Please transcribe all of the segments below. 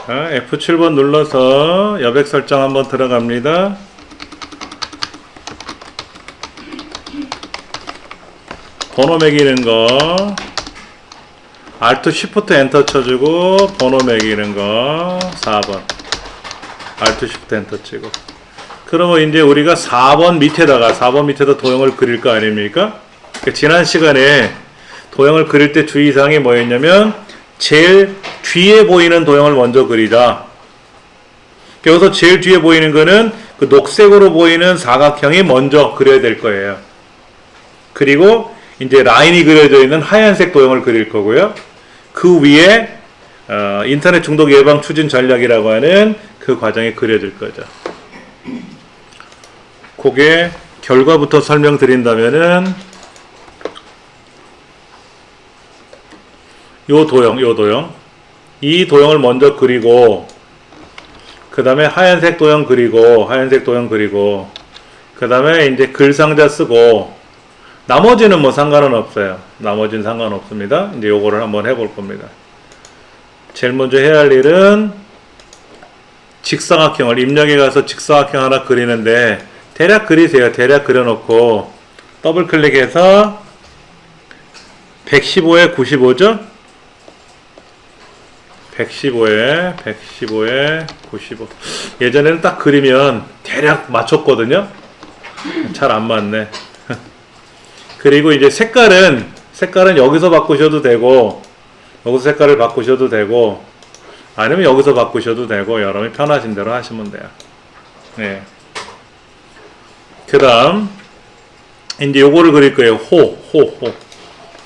자, F7번 눌러서 여백 설정 한번 들어갑니다. 번호 매기는 거 Alt Shift 엔터 쳐주고 번호 매기는 거 4번 Alt Shift 엔터 치고, 그러면 이제 우리가 4번 밑에다 도형을 그릴 거 아닙니까? 그러니까 지난 시간에 도형을 그릴 때 주의사항이 뭐였냐면 제일 뒤에 보이는 도형을 먼저 그리자. 여기서 제일 뒤에 보이는 거는 그 녹색으로 보이는 사각형이 먼저 그려야 될 거예요. 그리고 이제 라인이 그려져 있는 하얀색 도형을 그릴 거고요. 그 위에 인터넷 중독 예방 추진 전략이라고 하는 그 과정이 그려질 거죠. 그게 결과부터 설명드린다면은 요 도형 이 도형을 먼저 그리고 그 다음에 하얀색 도형 그리고 그 다음에 이제 글상자 쓰고, 나머지는 뭐 상관은 없어요. 나머지는 상관없습니다. 이제 요거를 한번 해볼 겁니다. 제일 먼저 해야 할 일은 직사각형을 입력해 가서 직사각형 하나 그리는데, 대략 그리세요. 대략 그려놓고 더블 클릭해서 115에 95죠? 115에 95. 예전에는 딱 그리면 대략 맞췄거든요. 잘 안 맞네. 그리고 이제 색깔은 여기서 바꾸셔도 되고, 여기서 색깔을 바꾸셔도 되고, 아니면 여기서 바꾸셔도 되고, 여러분이 편하신 대로 하시면 돼요. 네. 그 다음 이제 요거를 그릴 거예요.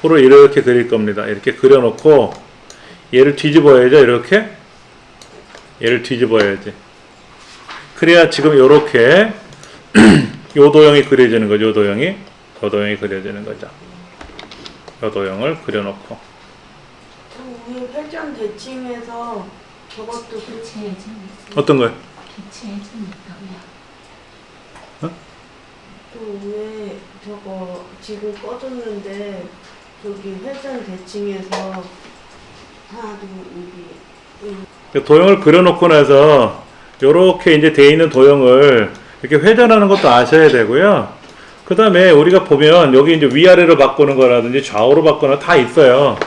호를 이렇게 그릴 겁니다. 이렇게 그려놓고 얘를 뒤집어야죠. 이렇게 얘를 뒤집어야지. 그래야 지금 요렇게 요 도형이 그려지는 거죠. 요 도형이 그려지는 거죠. 요 도형을 그려놓고 우리 회전 대칭에서 저것도 그렇지. 어떤 거요? 또 위에 저거 지금 꺼졌는데 저기 회전 대칭에서 하나 둘 도형을 그려놓고 나서 요렇게 이제 돼 있는 도형을 이렇게 회전하는 것도 아셔야 되고요. 그 다음에 우리가 보면 여기 이제 위아래로 바꾸는 거라든지 좌우로 바꾸는 거 다 있어요.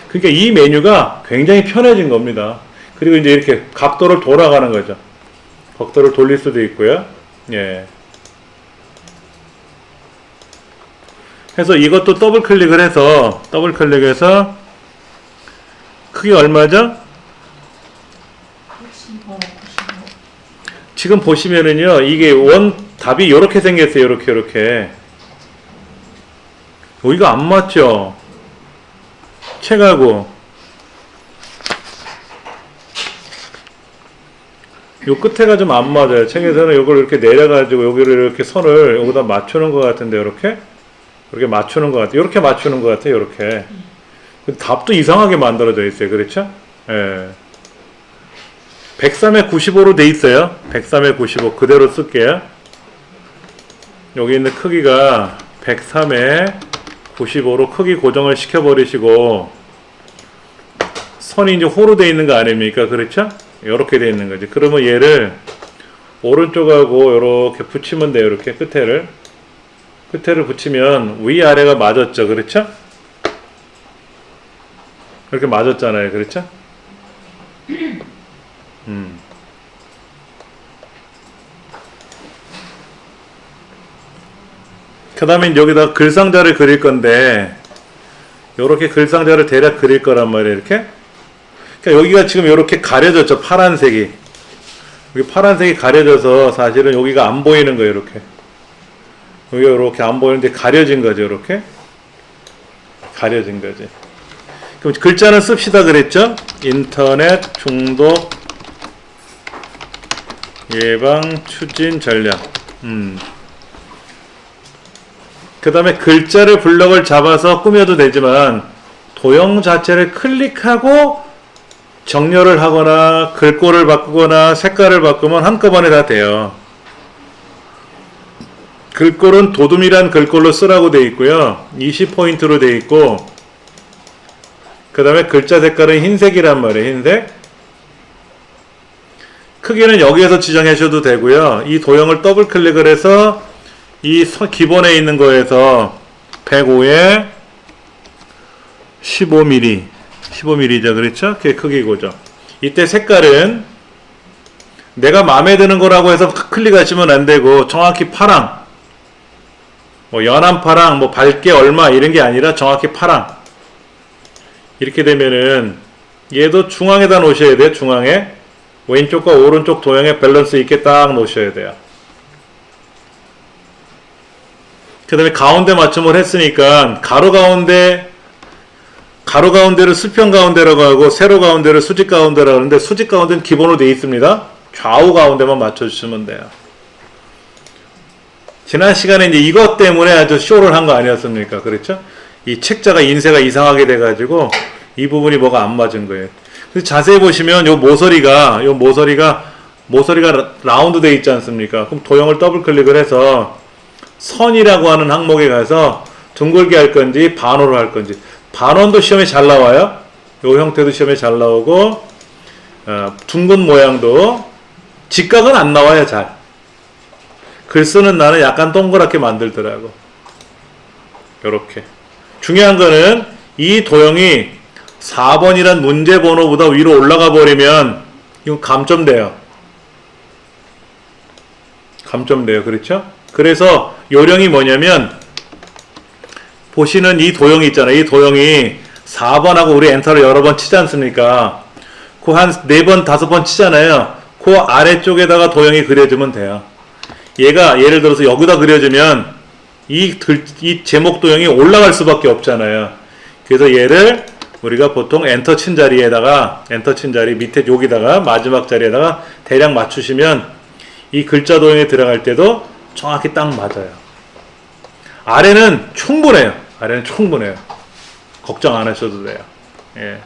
그러니까 이 메뉴가 굉장히 편해진 겁니다. 그리고 이제 이렇게 각도를 돌아가는 거죠. 각도를 돌릴 수도 있고요. 예. 해서 이것도 더블 클릭을 해서 크기 얼마죠? 지금 보시면은요, 이게 답이 이렇게 생겼어요. 이렇게 여기가 안 맞죠? 책하고 요 끝에가 좀 안 맞아요. 책에서는 요걸 이렇게 내려가지고 여기를 이렇게 선을 여기다 맞추는 것 같은데, 이렇게 맞추는 것 같아요. 이렇게 맞추는 것 같아요. 이렇게. 답도 이상하게 만들어져 있어요. 그렇죠? 예. 103에 95로 돼 있어요. 103에 95 그대로 쓸게요. 여기 있는 크기가 103에 95로 크기 고정을 시켜버리시고, 선이 이제 호로 돼 있는 거 아닙니까? 그렇죠? 이렇게 돼 있는 거지. 그러면 얘를 오른쪽하고 이렇게 붙이면 돼요. 이렇게 끝에를 붙이면 위아래가 맞았죠. 그렇죠? 이렇게 맞았잖아요. 그렇죠? 그 다음에 여기다 글상자를 그릴 건데, 요렇게 글상자를 대략 그릴 거란 말이에요. 이렇게. 그러니까 여기가 지금 이렇게 가려졌죠. 파란색이. 여기 파란색이 가려져서 사실은 여기가 안 보이는 거예요. 이렇게. 여기가 이렇게 안 보이는데 가려진 거죠. 이렇게. 가려진 거지. 그럼 글자는 씁시다 그랬죠? 인터넷 중독 예방 추진 전략. 그 다음에 글자를 블럭을 잡아서 꾸며도 되지만, 도형 자체를 클릭하고 정렬을 하거나 글꼴을 바꾸거나 색깔을 바꾸면 한꺼번에 다 돼요. 글꼴은 도둠이란 글꼴로 쓰라고 되어 있고요. 20포인트로 되어 있고, 그 다음에 글자 색깔은 흰색이란 말이에요. 흰색. 크기는 여기에서 지정하셔도 되고요. 이 도형을 더블 클릭을 해서 이 기본에 있는 거에서 105에 15mm 15mm죠. 그렇죠? 그게 크기고죠. 이때 색깔은 내가 마음에 드는 거라고 해서 클릭하시면 안 되고 정확히 파랑, 뭐 연한 파랑, 뭐 밝게 얼마 이런 게 아니라 정확히 파랑. 이렇게 되면은 얘도 중앙에다 놓으셔야 돼요. 중앙에 왼쪽과 오른쪽 도형의 밸런스 있게 딱 놓으셔야 돼요. 그 다음에 가운데 맞춤을 했으니까 가로 가운데를 수평 가운데라고 하고 세로 가운데를 수직 가운데라고 하는데 수직 가운데는 기본으로 되어 있습니다. 좌우 가운데만 맞춰주시면 돼요. 지난 시간에 이제 이것 때문에 아주 쇼를 한 거 아니었습니까? 그렇죠? 이 책자가 인쇄가 이상하게 돼가지고 이 부분이 뭐가 안 맞은 거예요. 그래서 자세히 보시면 요 모서리가 라운드 되어 있지 않습니까? 그럼 도형을 더블 클릭을 해서 선이라고 하는 항목에 가서 둥글게 할 건지 반원으로 할 건지. 반원도 시험에 잘 나와요. 요 형태도 시험에 잘 나오고 둥근 모양도 직각은 안 나와요. 잘. 글 쓰는 나는 약간 동그랗게 만들더라고. 요렇게. 중요한 거는 이 도형이 4번이란 문제 번호보다 위로 올라가 버리면 이거 감점돼요. 감점돼요. 그렇죠? 그래서 요령이 뭐냐면 보시는 이 도형이 있잖아요. 이 도형이 4번하고 우리 엔터를 여러 번 치지 않습니까? 그 한 4번, 5번 치잖아요. 그 아래쪽에다가 도형이 그려지면 돼요. 얘가 예를 들어서 여기다 그려지면 이 제목 도형이 올라갈 수밖에 없잖아요. 그래서 얘를 우리가 보통 엔터 친 자리에다가 엔터 친 자리 밑에 여기다가 마지막 자리에다가 대략 맞추시면 이 글자 도형에 들어갈 때도 정확히 딱 맞아요. 아래는 충분해요. 아래는 충분해요. 걱정 안 하셔도 돼요. 예.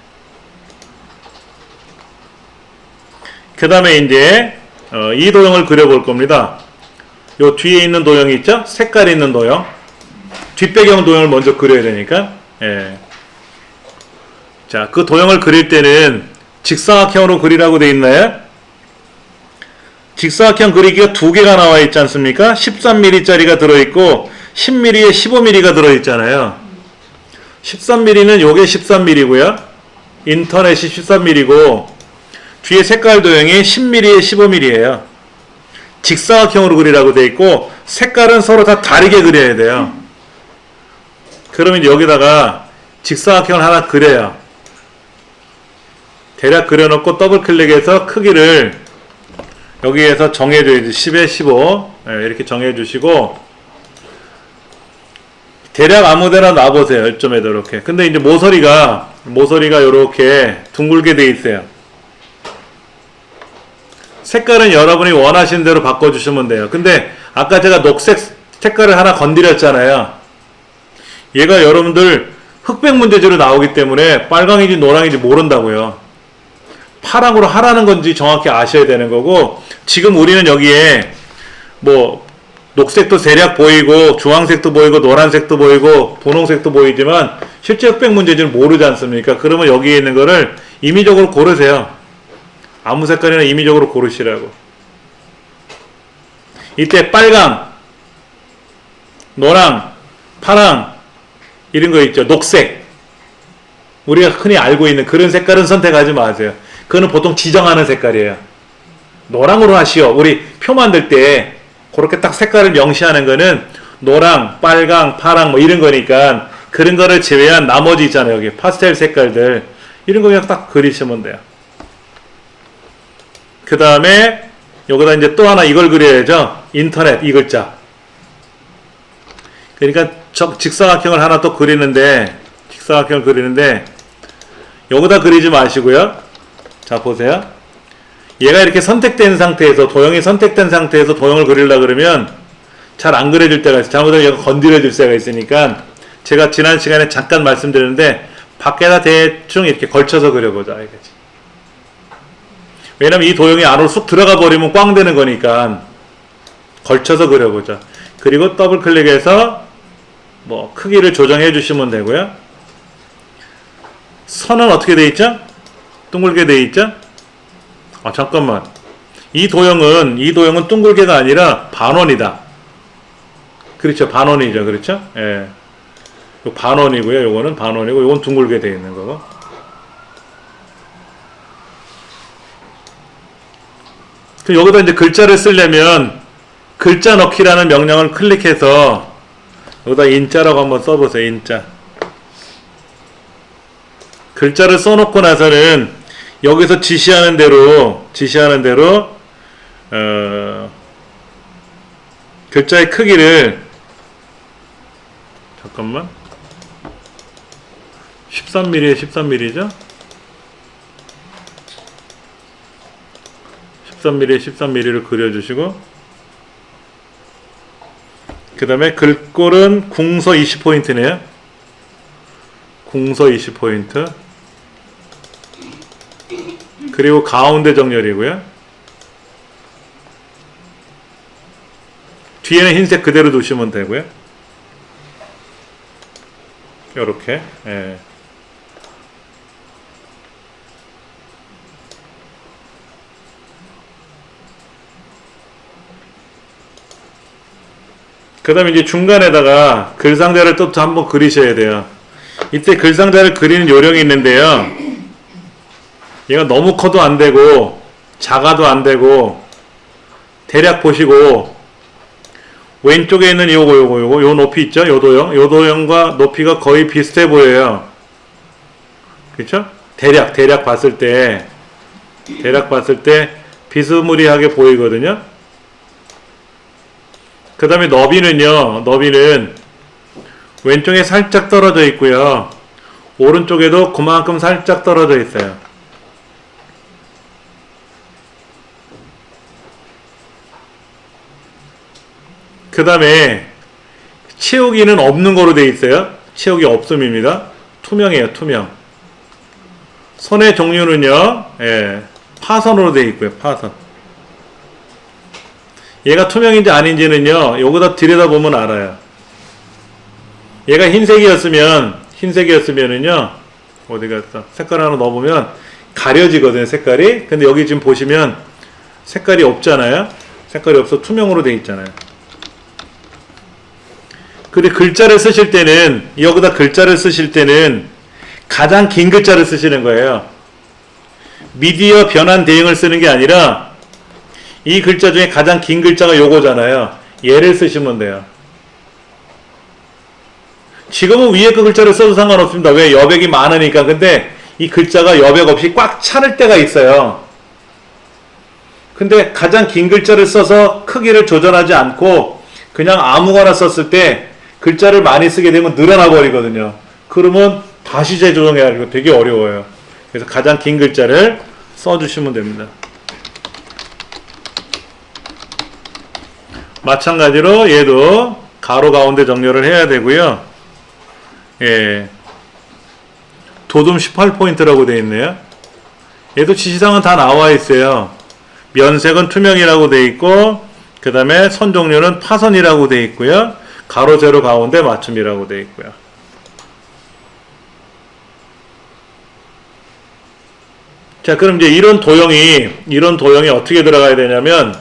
그 다음에 이제 이 도형을 그려볼 겁니다. 요 뒤에 있는 도형이 있죠? 색깔 있는 도형. 뒷배경 도형을 먼저 그려야 되니까. 예. 자, 그 도형을 그릴 때는 직사각형으로 그리라고 되어 있나요? 직사각형 그리기가 두 개가 나와 있지 않습니까? 13mm 짜리가 들어있고 10mm에 15mm가 들어있잖아요. 13mm는 요게 13mm고요. 인터넷이 13mm고 뒤에 색깔 도형이 10mm에 15mm예요. 직사각형으로 그리라고 되어 있고 색깔은 서로 다 다르게 그려야 돼요. 그러면 여기다가 직사각형을 하나 그려요. 대략 그려놓고 더블 클릭해서 크기를 여기에서 정해줘야지. 10에 15 이렇게 정해주시고 대략 아무데나 놔보세요. 1점에도 이렇게. 근데 이제 모서리가 이렇게 둥글게 돼 있어요. 색깔은 여러분이 원하시는 대로 바꿔주시면 돼요. 근데 아까 제가 녹색 색깔을 하나 건드렸잖아요. 얘가 여러분들 흑백 문제지로 나오기 때문에 빨강인지 노랑인지 모른다고요. 파랑으로 하라는 건지 정확히 아셔야 되는 거고, 지금 우리는 여기에 뭐 녹색도 대략 보이고 주황색도 보이고 노란색도 보이고 분홍색도 보이지만 실제 흑백 문제지는 모르지 않습니까? 그러면 여기에 있는 거를 임의적으로 고르세요. 아무 색깔이나 임의적으로 고르시라고. 이때 빨강, 노랑, 파랑 이런 거 있죠. 녹색. 우리가 흔히 알고 있는 그런 색깔은 선택하지 마세요. 그거는 보통 지정하는 색깔이에요. 노랑으로 하시오. 우리 표 만들 때 그렇게 딱 색깔을 명시하는 거는 노랑, 빨강, 파랑 뭐 이런 거니까 그런 거를 제외한 나머지 있잖아요. 여기 파스텔 색깔들 이런 거 그냥 딱 그리시면 돼요. 그 다음에 여기다 이제 또 하나 이걸 그려야죠. 인터넷 이 글자. 그러니까 직사각형을 하나 또 그리는데 여기다 그리지 마시고요. 자 보세요. 얘가 이렇게 선택된 상태에서 도형이 선택된 상태에서 도형을 그리려고 그러면 잘 안 그려질 때가 있어요. 잘못하면 얘가 건드려질 때가 있으니까 제가 지난 시간에 잠깐 말씀드렸는데 밖에다 대충 이렇게 걸쳐서 그려보자 이거지. 왜냐면 이 도형이 안으로 쑥 들어가 버리면 꽝 되는 거니까 걸쳐서 그려보자. 그리고 더블 클릭해서 뭐 크기를 조정해 주시면 되고요. 선은 어떻게 돼 있죠? 둥글게 돼 있죠? 아 잠깐만. 이 도형은 둥글게가 아니라 반원이다. 그렇죠. 반원이죠. 그렇죠? 예. 요 반원이고요. 요거는 반원이고, 요건 둥글게 되어 있는 거고. 그럼 여기다 이제 글자를 쓰려면 글자 넣기라는 명령을 클릭해서 여기다 인자라고 한번 써보세요. 인자. 글자를 써놓고 나서는 여기서 지시하는 대로 글자의 크기를 잠깐만 13mm에 13mm죠? 13mm에 13mm를 그려주시고, 그 다음에 글꼴은 궁서 20포인트네요. 궁서 20포인트. 그리고 가운데 정렬이고요. 뒤에는 흰색 그대로 두시면 되고요. 요렇게. 예. 그 다음에 이제 중간에다가 글상자를 또 한번 그리셔야 돼요. 이때 글상자를 그리는 요령이 있는데요. 얘가 너무 커도 안 되고, 작아도 안 되고, 대략 보시고, 왼쪽에 있는 요 높이 있죠? 요 도형과 높이가 거의 비슷해 보여요. 그쵸? 대략 봤을 때 비스무리하게 보이거든요? 그 다음에 너비는 왼쪽에 살짝 떨어져 있고요. 오른쪽에도 그만큼 살짝 떨어져 있어요. 그 다음에 채우기는 없는 거로 되어 있어요. 채우기 없음입니다. 투명해요. 투명. 선의 종류는요, 예, 파선으로 되어 있고요. 파선. 얘가 투명인지 아닌지는요, 여기다 들여다보면 알아요. 얘가 흰색이었으면은요, 어디 갔어? 색깔 하나 넣어보면 가려지거든요, 색깔이. 근데 여기 지금 보시면 색깔이 없잖아요. 색깔이 없어 투명으로 되어 있잖아요. 근데 글자를 쓰실 때는, 여기다 글자를 쓰실 때는 가장 긴 글자를 쓰시는 거예요. 미디어 변환 대응을 쓰는 게 아니라 이 글자 중에 가장 긴 글자가 요거잖아요. 얘를 쓰시면 돼요. 지금은 위에 그 글자를 써도 상관없습니다. 왜? 여백이 많으니까. 근데 이 글자가 여백 없이 꽉 차를 때가 있어요. 근데 가장 긴 글자를 써서 크기를 조절하지 않고 그냥 아무거나 썼을 때 글자를 많이 쓰게 되면 늘어나 버리거든요. 그러면 다시 재조정해야 하고 되게 어려워요. 그래서 가장 긴 글자를 써주시면 됩니다. 마찬가지로 얘도 가로 가운데 정렬을 해야 되고요. 예. 도둠 18포인트라고 되어 있네요. 얘도 지시사항은 다 나와 있어요. 면색은 투명이라고 되어 있고, 그 다음에 선 종류는 파선이라고 되어 있고요. 가로 세로 가운데 맞춤이라고 되어 있고요. 자, 그럼 이제 이런 도형이 어떻게 들어가야 되냐면,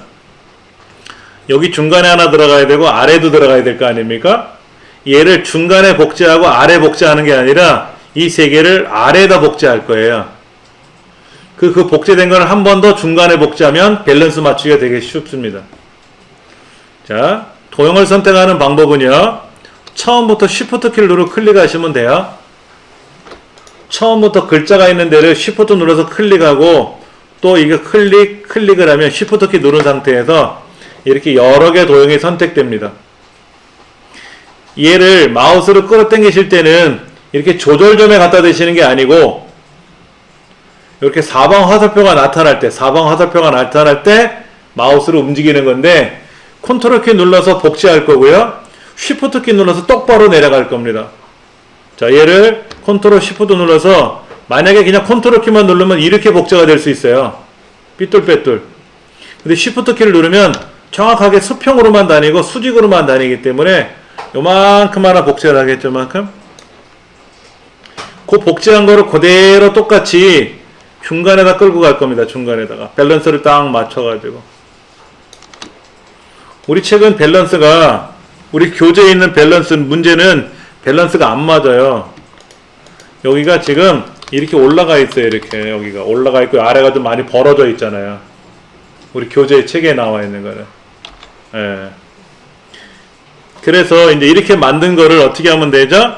여기 중간에 하나 들어가야 되고 아래도 들어가야 될 거 아닙니까? 얘를 중간에 복제하고 아래 복제하는 게 아니라 이 세 개를 아래에다 복제할 거예요. 그 복제된 거를 한 번 더 중간에 복제하면 밸런스 맞추기가 되게 쉽습니다. 자, 도형을 선택하는 방법은요, 처음부터 Shift 키를 누르고 클릭하시면 돼요. 처음부터 글자가 있는 데를 Shift 눌러서 클릭하고, 또 이게 클릭을 하면 Shift 키 누른 상태에서 이렇게 여러 개 도형이 선택됩니다. 얘를 마우스로 끌어당기실 때는 이렇게 조절점에 갖다 대시는 게 아니고, 이렇게 사방 화살표가 나타날 때 마우스로 움직이는 건데, 컨트롤 키 눌러서 복제할 거고요. 쉬프트 키 눌러서 똑바로 내려갈 겁니다. 자, 얘를 컨트롤 쉬프트 눌러서, 만약에 그냥 컨트롤 키만 누르면 이렇게 복제가 될 수 있어요. 삐뚤빼뚤. 근데 쉬프트 키를 누르면 정확하게 수평으로만 다니고 수직으로만 다니기 때문에 요만큼 하나 복제를 하겠죠. 요만큼. 그 복제한 거를 그대로 똑같이 중간에다 끌고 갈 겁니다. 중간에다가 밸런스를 딱 맞춰가지고. 우리 책은 밸런스가, 우리 교재에 있는 밸런스 문제는 밸런스가 안 맞아요. 여기가 지금 이렇게 올라가 있어요. 이렇게 여기가 올라가 있고 아래가 좀 많이 벌어져 있잖아요. 우리 교재 책에 나와 있는 거는. 예. 그래서 이제 이렇게 만든 거를 어떻게 하면 되죠?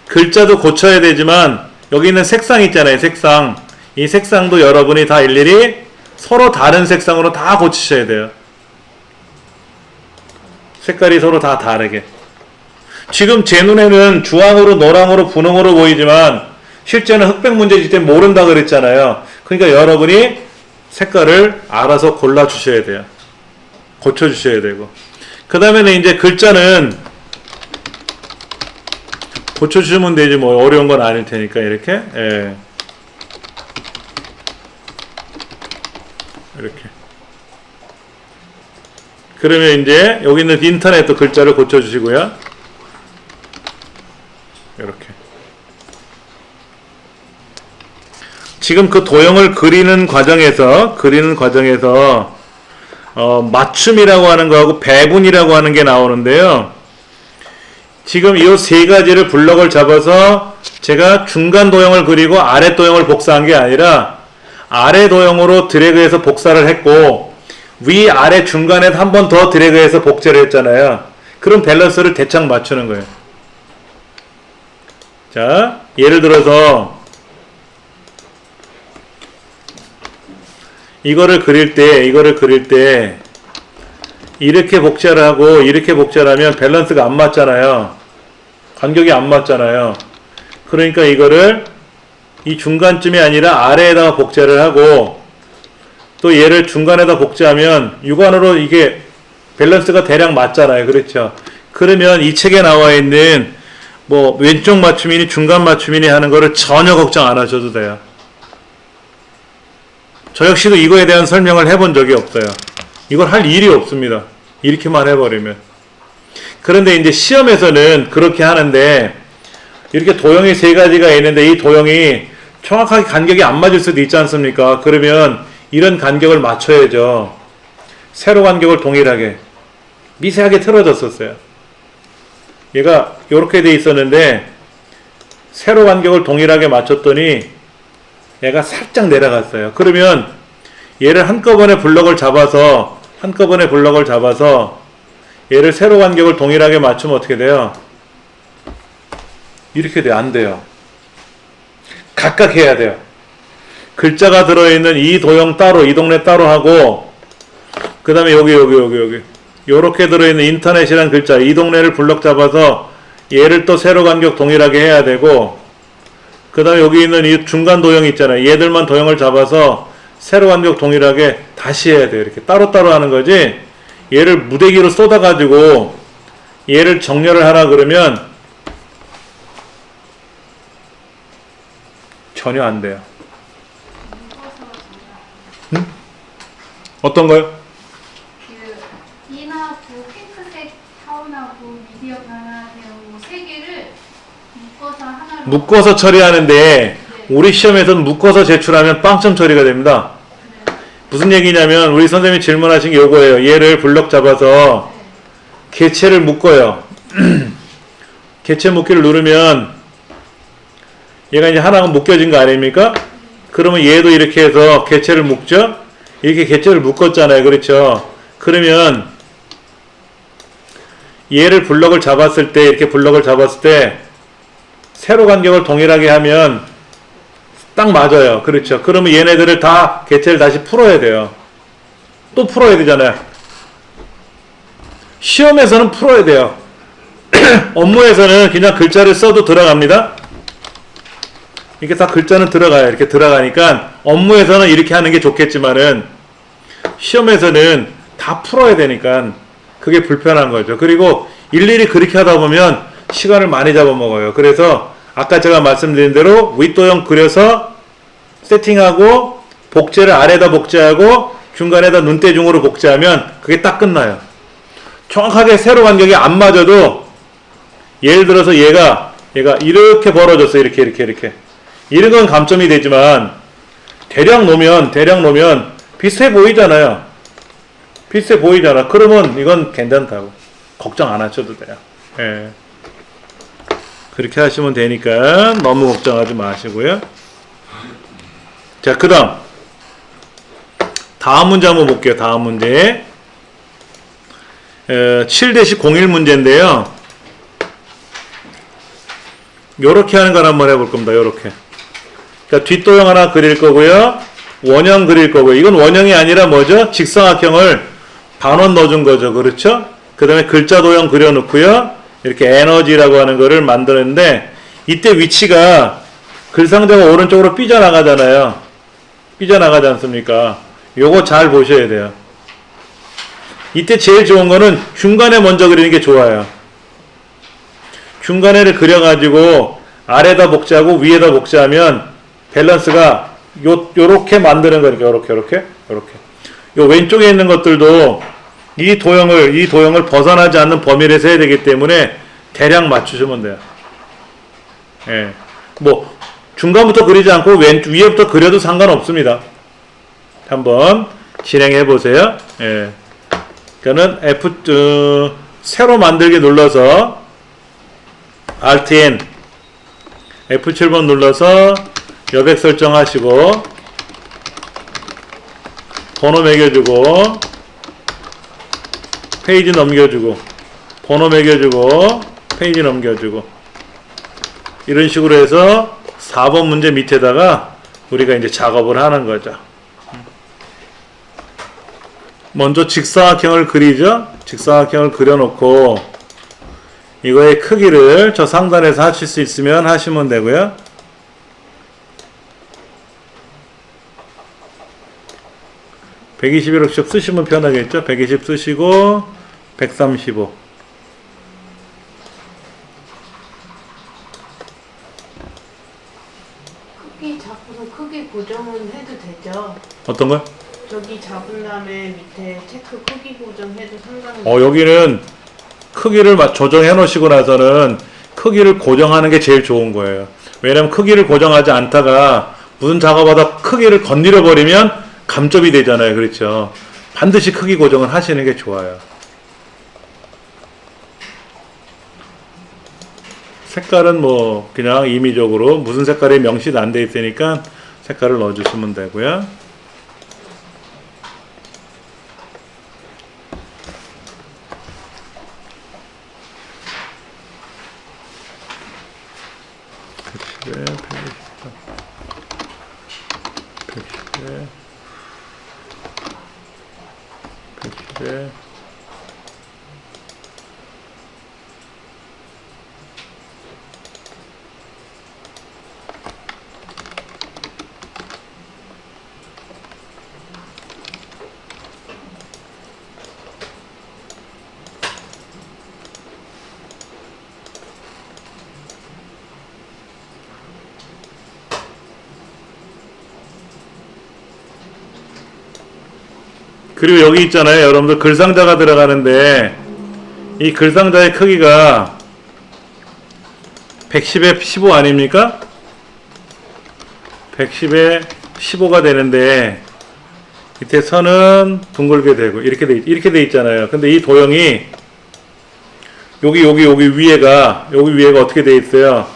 글자도 고쳐야 되지만 여기 있는 색상 있잖아요. 색상. 이 색상도 여러분이 다 일일이 서로 다른 색상으로 다 고치셔야 돼요. 색깔이 서로 다 다르게. 지금 제 눈에는 주황으로 노랑으로 분홍으로 보이지만 실제는 흑백 문제지 때문에 모른다 그랬잖아요. 그러니까 여러분이 색깔을 알아서 골라주셔야 돼요. 고쳐주셔야 되고. 그 다음에는 이제 글자는 고쳐주시면 되지 뭐 어려운 건 아닐 테니까 이렇게. 예. 이렇게. 그러면 이제 여기 있는 인터넷도 글자를 고쳐주시고요. 이렇게. 지금 그 도형을 그리는 과정에서 맞춤이라고 하는 거하고 배분이라고 하는 게 나오는데요. 지금 이 세 가지를 블럭을 잡아서 제가 중간 도형을 그리고 아래 도형을 복사한 게 아니라 아래 도형으로 드래그해서 복사를 했고 위 아래 중간에 한 번 더 드래그해서 복제를 했잖아요. 그럼 밸런스를 대충 맞추는 거예요. 자, 예를 들어서 이거를 그릴 때 이렇게 복제를 하고 이렇게 복제를 하면 밸런스가 안 맞잖아요. 간격이 안 맞잖아요. 그러니까 이거를 이 중간쯤이 아니라 아래에다가 복제를 하고 또 얘를 중간에다 복제하면 육안으로 이게 밸런스가 대략 맞잖아요. 그렇죠? 그러면 이 책에 나와 있는 뭐 왼쪽 맞춤이니 중간 맞춤이니 하는 거를 전혀 걱정 안 하셔도 돼요. 저 역시도 이거에 대한 설명을 해본 적이 없어요. 이걸 할 일이 없습니다. 이렇게만 해버리면. 그런데 이제 시험에서는 그렇게 하는데 이렇게 도형이 세 가지가 있는데 이 도형이 정확하게 간격이 안 맞을 수도 있지 않습니까? 그러면 이런 간격을 맞춰야죠. 세로 간격을 동일하게 미세하게 틀어졌었어요. 얘가 이렇게 돼 있었는데 세로 간격을 동일하게 맞췄더니 얘가 살짝 내려갔어요. 그러면 얘를 한꺼번에 블럭을 잡아서 얘를 세로 간격을 동일하게 맞추면 어떻게 돼요? 이렇게 돼요. 안 돼요. 각각 해야 돼요. 글자가 들어있는 이 도형 따로, 이 동네 따로 하고 그 다음에 여기 요렇게 들어있는 인터넷이라는 글자 이 동네를 블럭 잡아서 얘를 또 세로 간격 동일하게 해야 되고 그 다음에 여기 있는 이 중간 도형 있잖아요. 얘들만 도형을 잡아서 세로 간격 동일하게 다시 해야 돼요. 이렇게 따로따로 하는 거지 얘를 무대기로 쏟아가지고 얘를 정렬을 하라 그러면 전혀 안 돼요. 응? 어떤 거요? 그 이나하고 핑크색 타운하고 미디어 변화하고 세 개를 묶어서 하나로 묶어서 처리하는데 네. 우리 시험에서는 묶어서 제출하면 빵점 처리가 됩니다. 네. 무슨 얘기냐면 우리 선생님이 질문하신 게 요거예요. 얘를 블럭 잡아서 개체를 묶어요. 개체 묶기를 누르면 얘가 이제 하나가 묶여진 거 아닙니까? 그러면 얘도 이렇게 해서 개체를 묶죠? 이렇게 개체를 묶었잖아요. 그렇죠? 그러면 얘를 블럭을 잡았을 때 이렇게 블럭을 잡았을 때 세로 간격을 동일하게 하면 딱 맞아요. 그렇죠? 그러면 얘네들을 다 개체를 다시 풀어야 돼요. 또 풀어야 되잖아요. 시험에서는 풀어야 돼요. 업무에서는 그냥 글자를 써도 들어갑니다. 이렇게 다 글자는 들어가요. 이렇게 들어가니까 업무에서는 이렇게 하는 게 좋겠지만은 시험에서는 다 풀어야 되니까 그게 불편한 거죠. 그리고 일일이 그렇게 하다 보면 시간을 많이 잡아먹어요. 그래서 아까 제가 말씀드린 대로 윗도형 그려서 세팅하고 복제를 아래다 복제하고 중간에다 눈대중으로 복제하면 그게 딱 끝나요. 정확하게 세로 간격이 안 맞아도 예를 들어서 얘가 이렇게 벌어졌어요. 이렇게 이런 건 감점이 되지만 대략 놓으면 비슷해 보이잖아요. 비슷해 보이잖아. 그러면 이건 괜찮다고. 걱정 안 하셔도 돼요. 예. 그렇게 하시면 되니까 너무 걱정하지 마시고요. 자, 그 다음 문제 한번 볼게요. 다음 문제. 7-01 문제인데요. 요렇게 하는 걸 한번 해볼 겁니다. 요렇게. 그러니까 뒷도형 하나 그릴 거고요. 원형 그릴 거고요. 이건 원형이 아니라 뭐죠? 직사각형을 반원 넣어준 거죠. 그렇죠? 그 다음에 글자 도형 그려놓고요. 이렇게 에너지라고 하는 거를 만들었는데, 이때 위치가 글상자가 오른쪽으로 삐져나가잖아요. 삐져나가지 않습니까? 요거 잘 보셔야 돼요. 이때 제일 좋은 거는 중간에 먼저 그리는 게 좋아요. 중간에를 그려가지고 아래다 복제하고 위에다 복제하면 밸런스가 요렇게 만드는 거니까 요렇게. 요 왼쪽에 있는 것들도 이 도형을 벗어나지 않는 범위에서 해야 되기 때문에 대략 맞추시면 돼요. 예. 뭐 중간부터 그리지 않고 위에부터 그려도 상관없습니다. 한번 진행해 보세요. 예. 그러니까는 새로 만들기 눌러서 Alt N F7번 눌러서 여백 설정하시고 번호 매겨주고 페이지 넘겨주고 번호 매겨주고 페이지 넘겨주고 이런 식으로 해서 4번 문제 밑에다가 우리가 이제 작업을 하는 거죠. 먼저 직사각형을 그리죠. 직사각형을 그려놓고 이거의 크기를 저 상단에서 하실 수 있으면 하시면 되고요. (121억) 쓰시면 편하겠죠. 120 쓰시고 135 크기 잡고서 크기 고정은 해도 되죠? 어떤 거요? 저기 잡은 다음에 밑에 체크 크기 고정해도 상관없어요. 여기는 크기를 조정해 놓으시고 나서는 크기를 고정하는 게 제일 좋은 거예요. 왜냐면 크기를 고정하지 않다가 무슨 작업하다 크기를 건드려 버리면 감점이 되잖아요. 그렇죠? 반드시 크기 고정을 하시는 게 좋아요. 색깔은 뭐 그냥 임의적으로 무슨 색깔이 명시도 안 돼 있으니까 색깔을 넣어주시면 되고요. 그리고 여기 있잖아요. 여러분들 글상자가 들어가는데 이 글상자의 크기가 110에 15 아닙니까? 110에 15가 되는데 밑에 선은 둥글게 되고 이렇게 돼 있잖아요. 근데 이 도형이 여기 위에가 어떻게 돼 있어요?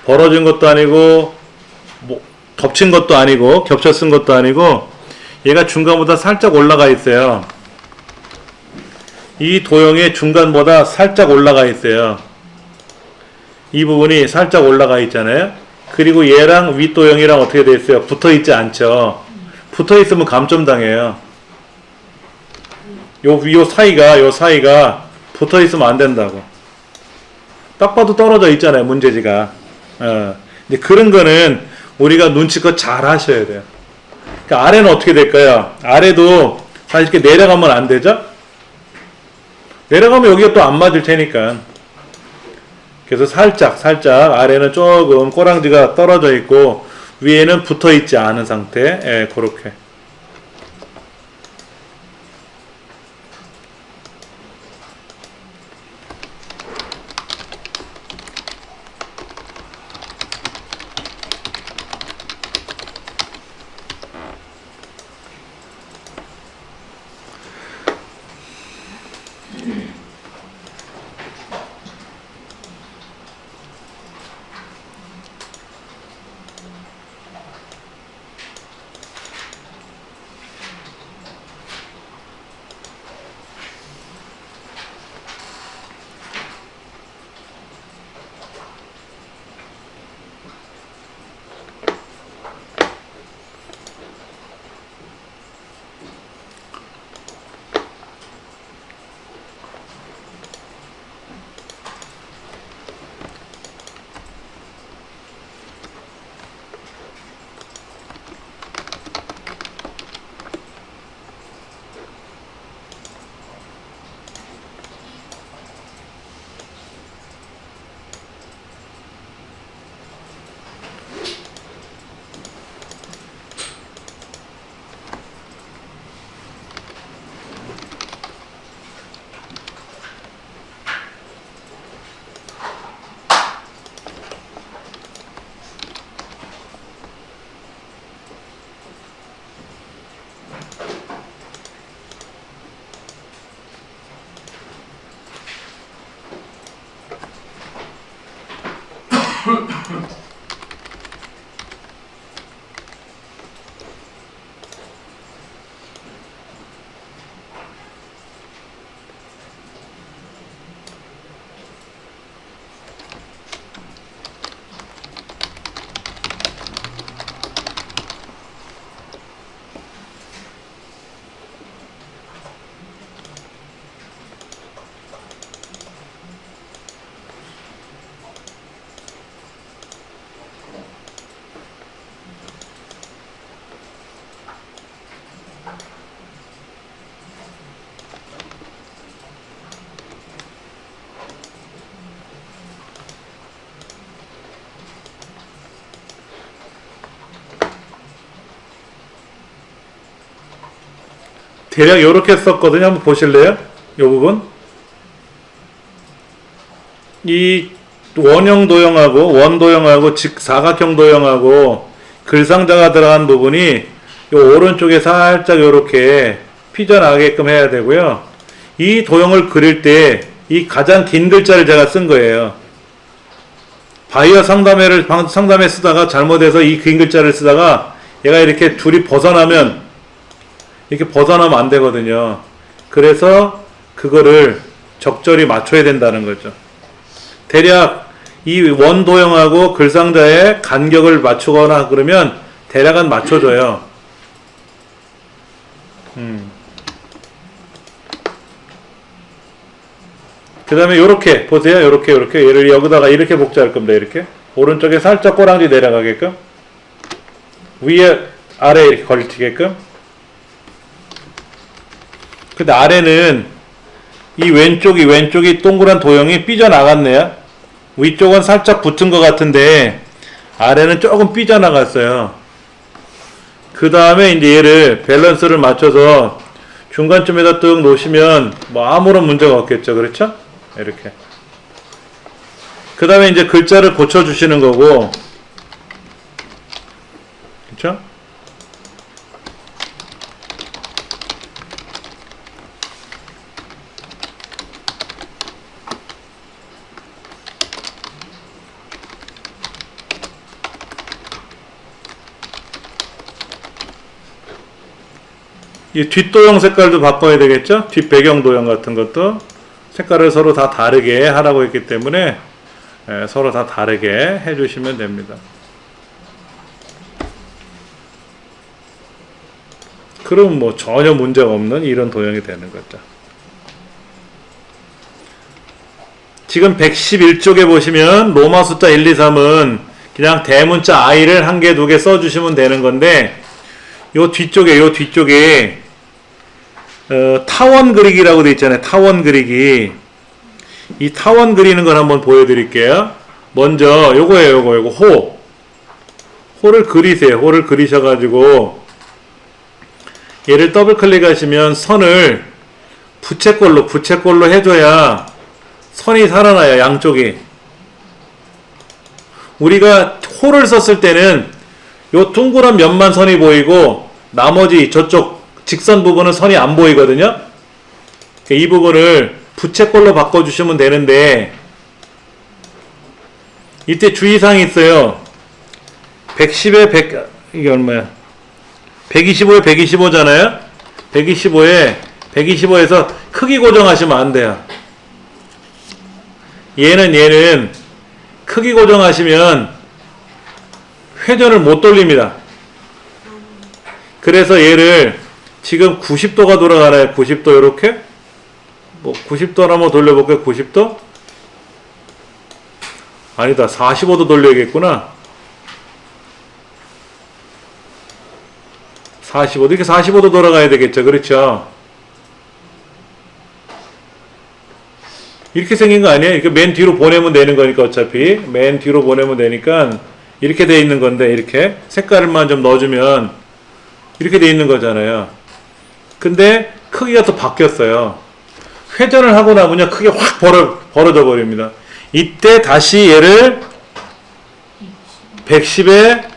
벌어진 것도 아니고 뭐 덮친 것도 아니고 겹쳐 쓴 것도 아니고 얘가 중간보다 살짝 올라가 있어요. 이 도형의 중간보다 살짝 올라가 있어요. 이 부분이 살짝 올라가 있잖아요. 그리고 얘랑 윗도형이랑 어떻게 돼 있어요? 붙어 있지 않죠. 붙어 있으면 감점 당해요. 요 사이가 붙어 있으면 안 된다고. 딱 봐도 떨어져 있잖아요. 문제지가. 근데 그런 거는 우리가 눈치껏 잘 하셔야 돼요. 그러니까 아래는 어떻게 될까요? 아래도 사실 이렇게 내려가면 안 되죠? 내려가면 여기가 또 안 맞을 테니까. 그래서 살짝 아래는 조금 꼬랑지가 떨어져 있고 위에는 붙어 있지 않은 상태. 그렇게. 대략 이렇게 썼거든요. 한번 보실래요? 이 부분. 이 원형 도형하고 원도형하고 즉 사각형 도형하고 글상자가 들어간 부분이 요 오른쪽에 살짝 이렇게 삐져나가게끔 해야 되고요. 이 도형을 그릴 때 이 가장 긴 글자를 제가 쓴 거예요. 바이어 상담에 쓰다가 잘못해서 이 긴 글자를 쓰다가 얘가 이렇게 둘이 벗어나면 이렇게 벗어나면 안 되거든요. 그래서 그거를 적절히 맞춰야 된다는 거죠. 대략 이 원도형하고 글상자의 간격을 맞추거나 그러면 대략은 맞춰줘요. 그 다음에 요렇게 보세요. 요렇게 얘를 여기다가 이렇게 복제할 겁니다. 이렇게 오른쪽에 살짝 꼬랑지 내려가게끔 위에 아래 이렇게 걸치게끔. 근데 아래는 이 왼쪽이 동그란 도형이 삐져나갔네요. 위쪽은 살짝 붙은 것 같은데 아래는 조금 삐져나갔어요. 그 다음에 이제 얘를 밸런스를 맞춰서 중간쯤에다 뚝 놓으시면 뭐 아무런 문제가 없겠죠. 그렇죠? 이렇게. 그 다음에 이제 글자를 고쳐주시는 거고. 그렇죠? 이 뒷도형 색깔도 바꿔야 되겠죠? 뒷배경 도형 같은 것도 색깔을 서로 다 다르게 하라고 했기 때문에 서로 다 다르게 해주시면 됩니다. 그럼 뭐 전혀 문제가 없는 이런 도형이 되는 거죠. 지금 111쪽에 보시면 로마 숫자 1, 2, 3은 그냥 대문자 I를 한 개, 두 개 써주시면 되는 건데 요 뒤쪽에 타원 그리기라고 되어 있잖아요. 타원 그리기. 이 타원 그리는 걸 한번 보여드릴게요. 먼저 요거예요. 요거 호를 그리세요. 호를 그리셔가지고 얘를 더블 클릭하시면 선을 부채꼴로 해줘야 선이 살아나요. 양쪽이. 우리가 호를 썼을 때는 요 둥그런 면만 선이 보이고 나머지 저쪽 직선 부분은 선이 안 보이거든요. 이 부분을 부채꼴로 바꿔주시면 되는데 이때 주의사항이 있어요. 110에 100 이게 얼마야? 125에 125잖아요. 125에서 크기 고정하시면 안 돼요. 얘는 크기 고정하시면 회전을 못 돌립니다. 그래서 얘를 지금 90도가 돌아가나요? 90도 이렇게? 뭐 90도를 한번 돌려볼까요? 90도? 아니다. 45도 돌려야겠구나. 45도. 이렇게 45도 돌아가야 되겠죠. 그렇죠? 이렇게 생긴 거 아니에요? 이렇게 맨 뒤로 보내면 되는 거니까 어차피. 맨 뒤로 보내면 되니까 이렇게 돼 있는 건데 이렇게 색깔만 좀 넣어주면 이렇게 돼 있는 거잖아요. 근데 크기가 또 바뀌었어요. 회전을 하고 나면요 크게 확 벌어져 버립니다. 이때 다시 얘를 110에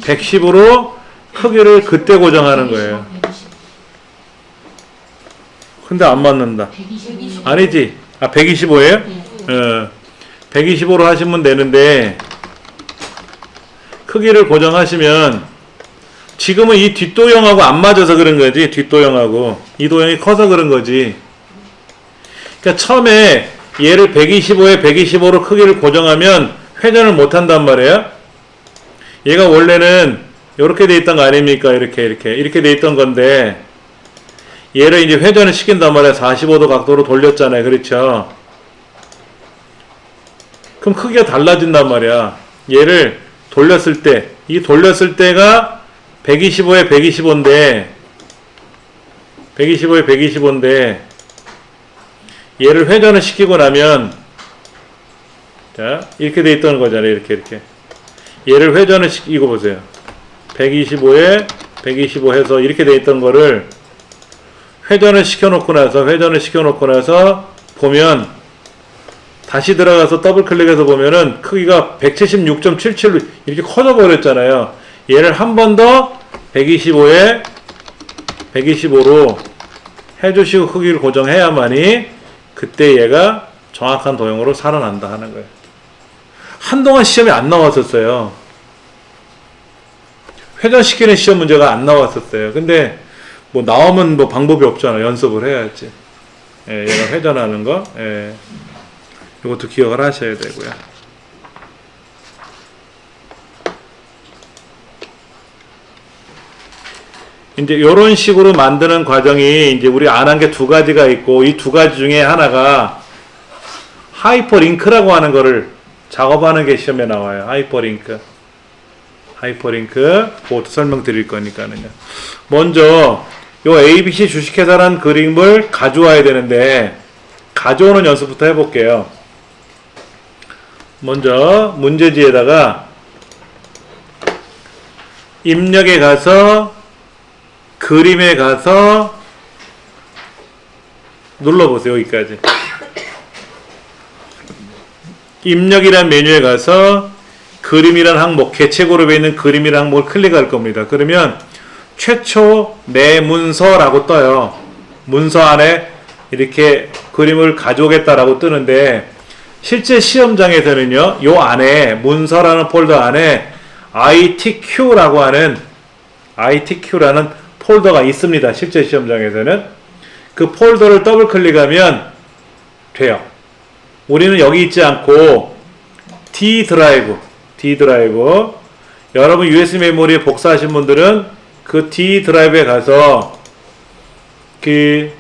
110으로 크기를 그때 고정하는 거예요. 근데 안 맞는다. 아니지. 125예요? 125로 하시면 되는데 크기를 고정하시면 지금은 이 뒷도형하고 안 맞아서 그런 거지. 뒷도형하고 이 도형이 커서 그런 거지. 그러니까 처음에 얘를 125에 125로 크기를 고정하면 회전을 못 한단 말이에요. 얘가 원래는 이렇게 돼 있던 거 아닙니까? 이렇게 돼 있던 건데 얘를 이제 회전을 시킨단 말이에요. 45도 각도로 돌렸잖아요. 그렇죠? 그럼 크기가 달라진단 말이야. 얘를 돌렸을 때, 이 돌렸을 때가 125에 125인데 얘를 회전을 시키고 나면 자 이렇게 돼 있던 거잖아요. 이렇게 얘를 회전을 시키고 보세요. 125에 125 해서 이렇게 돼 있던 거를 회전을 시켜놓고 나서 보면 다시 들어가서 더블 클릭해서 보면은 크기가 176.77로 이렇게 커져 버렸잖아요. 얘를 한 번 더 125로 해주시고 크기를 고정해야만이 그때 얘가 정확한 도형으로 살아난다 하는 거예요. 한동안 시험에 안 나왔었어요. 회전시키는 시험 문제가 안 나왔었어요. 근데 뭐 나오면 뭐 방법이 없잖아. 연습을 해야지. 예, 얘가 회전하는 거. 예. 이것도 기억을 하셔야 되고요. 이제 이런 식으로 만드는 과정이 이제 우리 안 한 게 두 가지가 있고, 이 두 가지 중에 하나가 하이퍼링크라고 하는 거를 작업하는 게 시험에 나와요. 하이퍼링크, 그것도 설명드릴 거니까는요. 먼저 요 ABC 주식회사라는 그림을 가져와야 되는데, 가져오는 연습부터 해볼게요. 먼저 문제지에다가 입력에 가서 그림에 가서 눌러보세요. 여기까지. 입력이란 메뉴에 가서 그림이란 항목, 개체 그룹에 있는 그림이란 항목을 클릭할 겁니다. 그러면 최초 내 문서라고 떠요. 문서 안에 이렇게 그림을 가져오겠다라고 뜨는데, 실제 시험장에서는요, 요 안에 문서라는 폴더 안에 ITQ라는 폴더가 있습니다. 실제 시험장에서는 그 폴더를 더블 클릭하면 돼요. 우리는 여기 있지 않고 D 드라이브, 여러분 USB 메모리에 복사하신 분들은 그 D 드라이브에 가서 그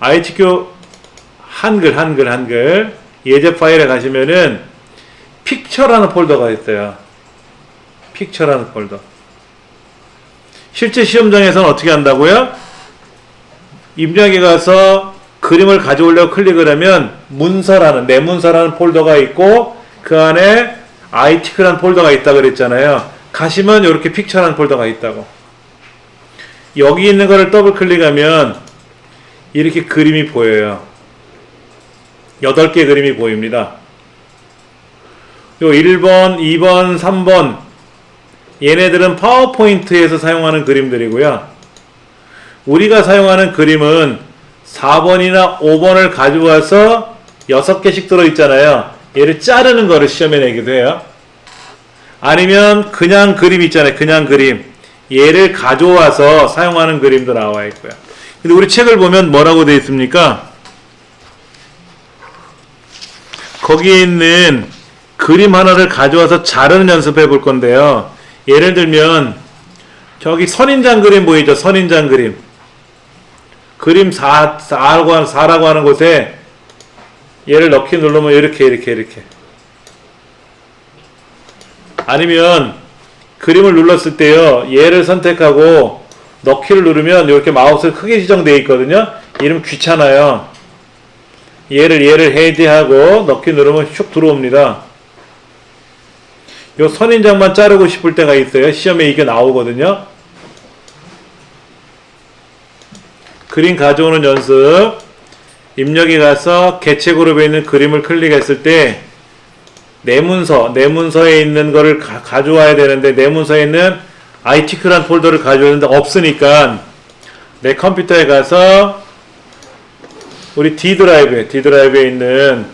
ITQ 한글 예제 파일에 가시면은 픽처라는 폴더가 있어요. 픽처라는 폴더. 실제 시험장에서는 어떻게 한다고요? 입력에 가서 그림을 가져오려고 클릭을 하면 내 문서라는 폴더가 있고, 그 안에 ITQ라는 폴더가 있다고 그랬잖아요. 가시면 이렇게 픽처라는 폴더가 있다고. 여기 있는 거를 더블 클릭하면 이렇게 그림이 보여요. 8개 그림이 보입니다. 요 1번, 2번, 3번 얘네들은 파워포인트에서 사용하는 그림들이고요. 우리가 사용하는 그림은 4번이나 5번을 가져와서 6개씩 들어있잖아요. 얘를 자르는 거를 시험에 내기도 해요. 아니면 그냥 그림 있잖아요. 그냥 그림. 얘를 가져와서 사용하는 그림도 나와 있고요. 근데 우리 책을 보면 뭐라고 되어 있습니까? 거기에 있는 그림 하나를 가져와서 자르는 연습해 볼 건데요. 예를 들면 저기 선인장 그림 보이죠? 선인장 그림. 그림 4라고 하는 곳에 얘를 넣기 누르면 이렇게. 아니면 그림을 눌렀을 때요. 얘를 선택하고 넣기를 누르면 이렇게 마우스 크게 지정되어 있거든요. 이러면 귀찮아요. 얘를 해제하고 넣기 누르면 슉 들어옵니다. 요 선인장만 자르고 싶을 때가 있어요. 시험에 이게 나오거든요. 그림 가져오는 연습. 입력에 가서 개체 그룹에 있는 그림을 클릭했을 때 내 문서에 있는 거를 가져와야 되는데, 내 문서에 있는 ITQ라는 폴더를 가져야 되는데 없으니까 내 컴퓨터에 가서 우리 D 드라이브에 있는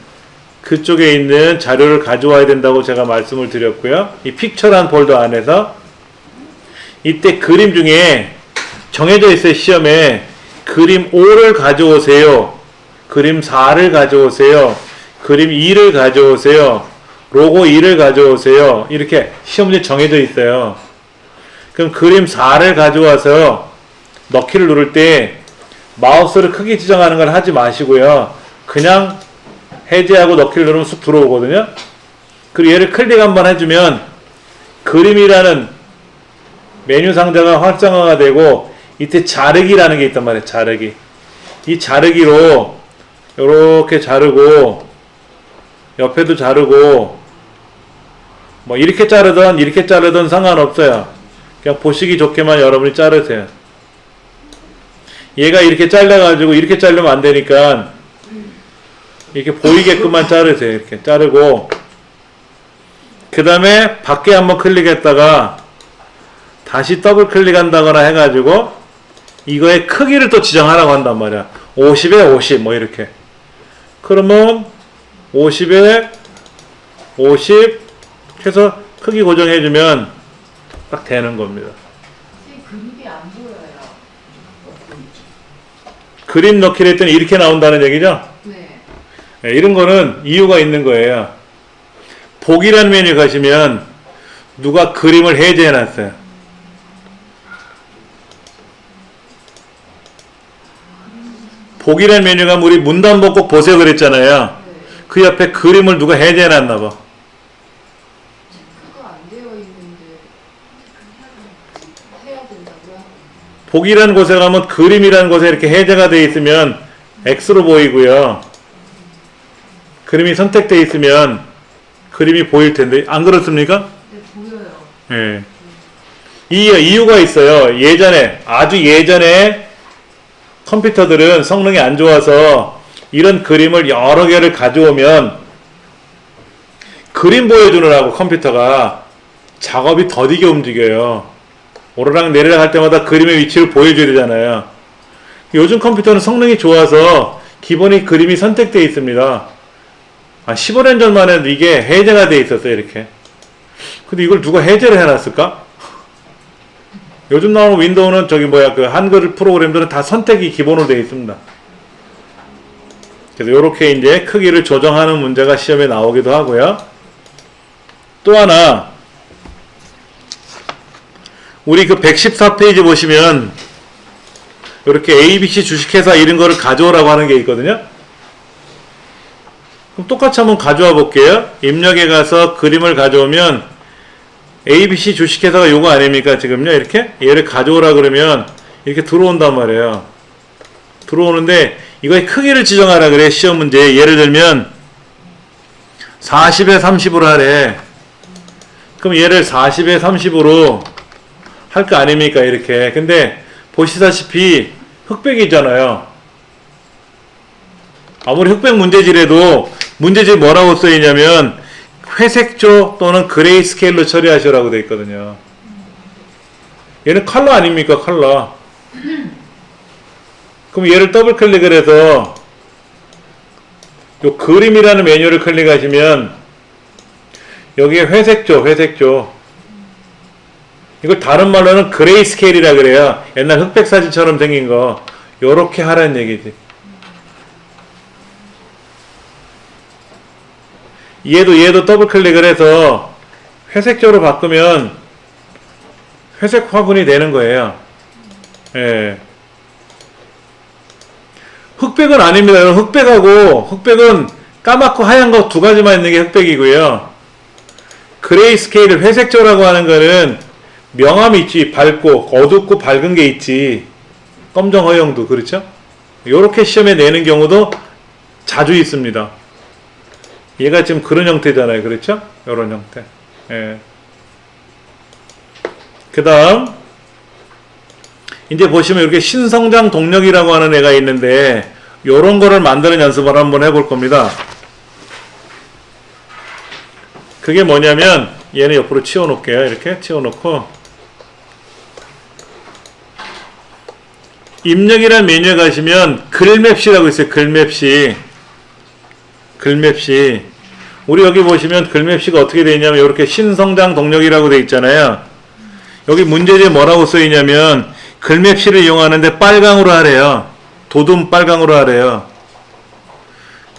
그쪽에 있는 자료를 가져와야 된다고 제가 말씀을 드렸고요. 이 픽처라는 폴더 안에서 이때 그림 중에 정해져 있어요. 시험에 그림 5를 가져오세요. 그림 4를 가져오세요. 그림 2를 가져오세요. 로고 2를 가져오세요. 이렇게 시험 문제 정해져 있어요. 그럼 그림 4를 가져와서 넣기를 누를 때 마우스를 크게 지정하는 걸 하지 마시고요. 그냥 해제하고 넣기를 누르면 쑥 들어오거든요. 그리고 얘를 클릭 한번 해주면 그림이라는 메뉴 상자가 활성화가 되고, 이때 자르기라는 게 있단 말이에요. 자르기. 이 자르기로 이렇게 자르고, 옆에도 자르고, 뭐 이렇게 자르든 상관없어요. 그냥 보시기 좋게만 여러분이 자르세요. 얘가 이렇게 잘라가지고 이렇게 자르면 안 되니까 이렇게 보이게끔만 자르세요. 이렇게 자르고 그 다음에 밖에 한번 클릭했다가 다시 더블 클릭한다거나 해가지고 이거의 크기를 또 지정하라고 한단 말이야. 50에 50 뭐 이렇게. 그러면 50에 50 해서 크기 고정해주면 딱 되는 겁니다. 그림이 안 보여요. 그림 넣기를 했더니 이렇게 나온다는 얘기죠? 네. 네, 이런 거는 이유가 있는 거예요. 복이라는 메뉴 가시면 누가 그림을 해제해 놨어요. 복이라는 메뉴가 우리 문단복 꼭 보세요 그랬잖아요. 그 옆에 그림을 누가 해제해 놨나 봐. 체크가 안 되어 있는데 해야 된다고요? 복이라는 곳에 가면 그림이라는 곳에 이렇게 해제가 되어 있으면 X로 보이고요. 그림이 선택되어 있으면 그림이 보일 텐데 안 그렇습니까? 네, 보여요. 예. 이유가 있어요. 예전에 아주 예전에 컴퓨터들은 성능이 안 좋아서 이런 그림을 여러 개를 가져오면 그림 보여주느라고 컴퓨터가 작업이 더디게 움직여요. 오르락 내리락 할 때마다 그림의 위치를 보여줘야 되잖아요. 요즘 컴퓨터는 성능이 좋아서 기본이 그림이 선택되어 있습니다. 15년 전만 해도 이게 해제가 되어 있었어요. 이렇게. 근데 이걸 누가 해제를 해놨을까? 요즘 나오는 윈도우는 그 한글 프로그램들은 다 선택이 기본으로 되어 있습니다. 그래서 이렇게 이제 크기를 조정하는 문제가 시험에 나오기도 하고요. 또 하나, 우리 그 114페이지 보시면 이렇게 ABC 주식회사 이런 거를 가져오라고 하는 게 있거든요. 그럼 똑같이 한번 가져와 볼게요. 입력에 가서 그림을 가져오면 ABC 주식회사가 요거 아닙니까? 지금요. 이렇게 얘를 가져오라 그러면 이렇게 들어온단 말이에요. 들어오는데 이거의 크기를 지정하라 그래. 시험 문제. 예를 들면 40에 30으로 하래. 그럼 얘를 40에 30으로 할 거 아닙니까? 이렇게. 근데 보시다시피 흑백이잖아요. 아무리 흑백 문제지라도 문제지 뭐라고 써있냐면 회색조 또는 그레이 스케일로 처리하시라고 되어 있거든요. 얘는 컬러 아닙니까? 컬러. 그럼 얘를 더블 클릭을 해서 요 그림이라는 메뉴를 클릭하시면 여기에 회색조. 이걸 다른 말로는 그레이 스케일이라 그래요. 옛날 흑백 사진처럼 생긴 거. 요렇게 하라는 얘기지. 얘도 더블 클릭을 해서 회색조로 바꾸면 회색 화분이 되는 거예요. 예. 흑백은 아닙니다. 여러분, 흑백은 까맣고 하얀 거 두 가지만 있는 게 흑백이고요. 그레이 스케일 회색조라고 하는 거는 명암이 있지. 밝고 어둡고 밝은 게 있지. 검정 허용도 그렇죠? 요렇게 시험에 내는 경우도 자주 있습니다. 얘가 지금 그런 형태잖아요. 그렇죠? 요런 형태. 예. 그 다음 이제 보시면 이렇게 신성장 동력이라고 하는 애가 있는데 요런 거를 만드는 연습을 한번 해볼 겁니다. 그게 뭐냐면 얘는 옆으로 치워 놓을게요. 이렇게 치워 놓고 입력이라는 메뉴에 가시면 글맵시라고 있어요. 글맵시. 우리 여기 보시면 글맵시가 어떻게 되어 있냐면 이렇게 신성장 동력이라고 되어 있잖아요. 여기 문제지에 뭐라고 써 있냐면 글맵시를 이용하는데 빨강으로 하래요. 도둠 빨강으로 하래요.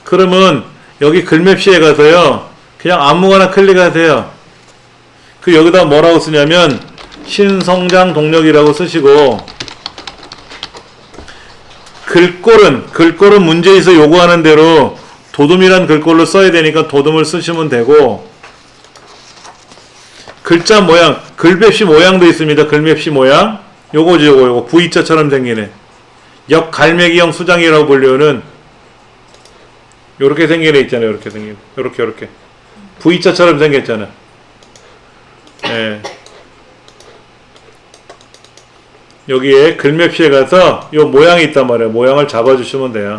그러면 여기 글맵시에 가서요. 그냥 아무거나 클릭하세요. 그 여기다 뭐라고 쓰냐면 신성장 동력이라고 쓰시고 글꼴은 문제에서 요구하는 대로 도둠이란 글꼴로 써야 되니까 도둠을 쓰시면 되고 글자 모양, 글맵시 모양도 있습니다. 글맵시 모양. 요거죠, 요거. V자처럼 생기네. 역갈매기형 수장이라고 불리우는 요렇게 생긴 애 있잖아요. 요렇게 생긴. 요렇게. V자처럼 생겼잖아. 예. 여기에 글맵시에 가서 요 모양이 있단 말이에요. 모양을 잡아주시면 돼요.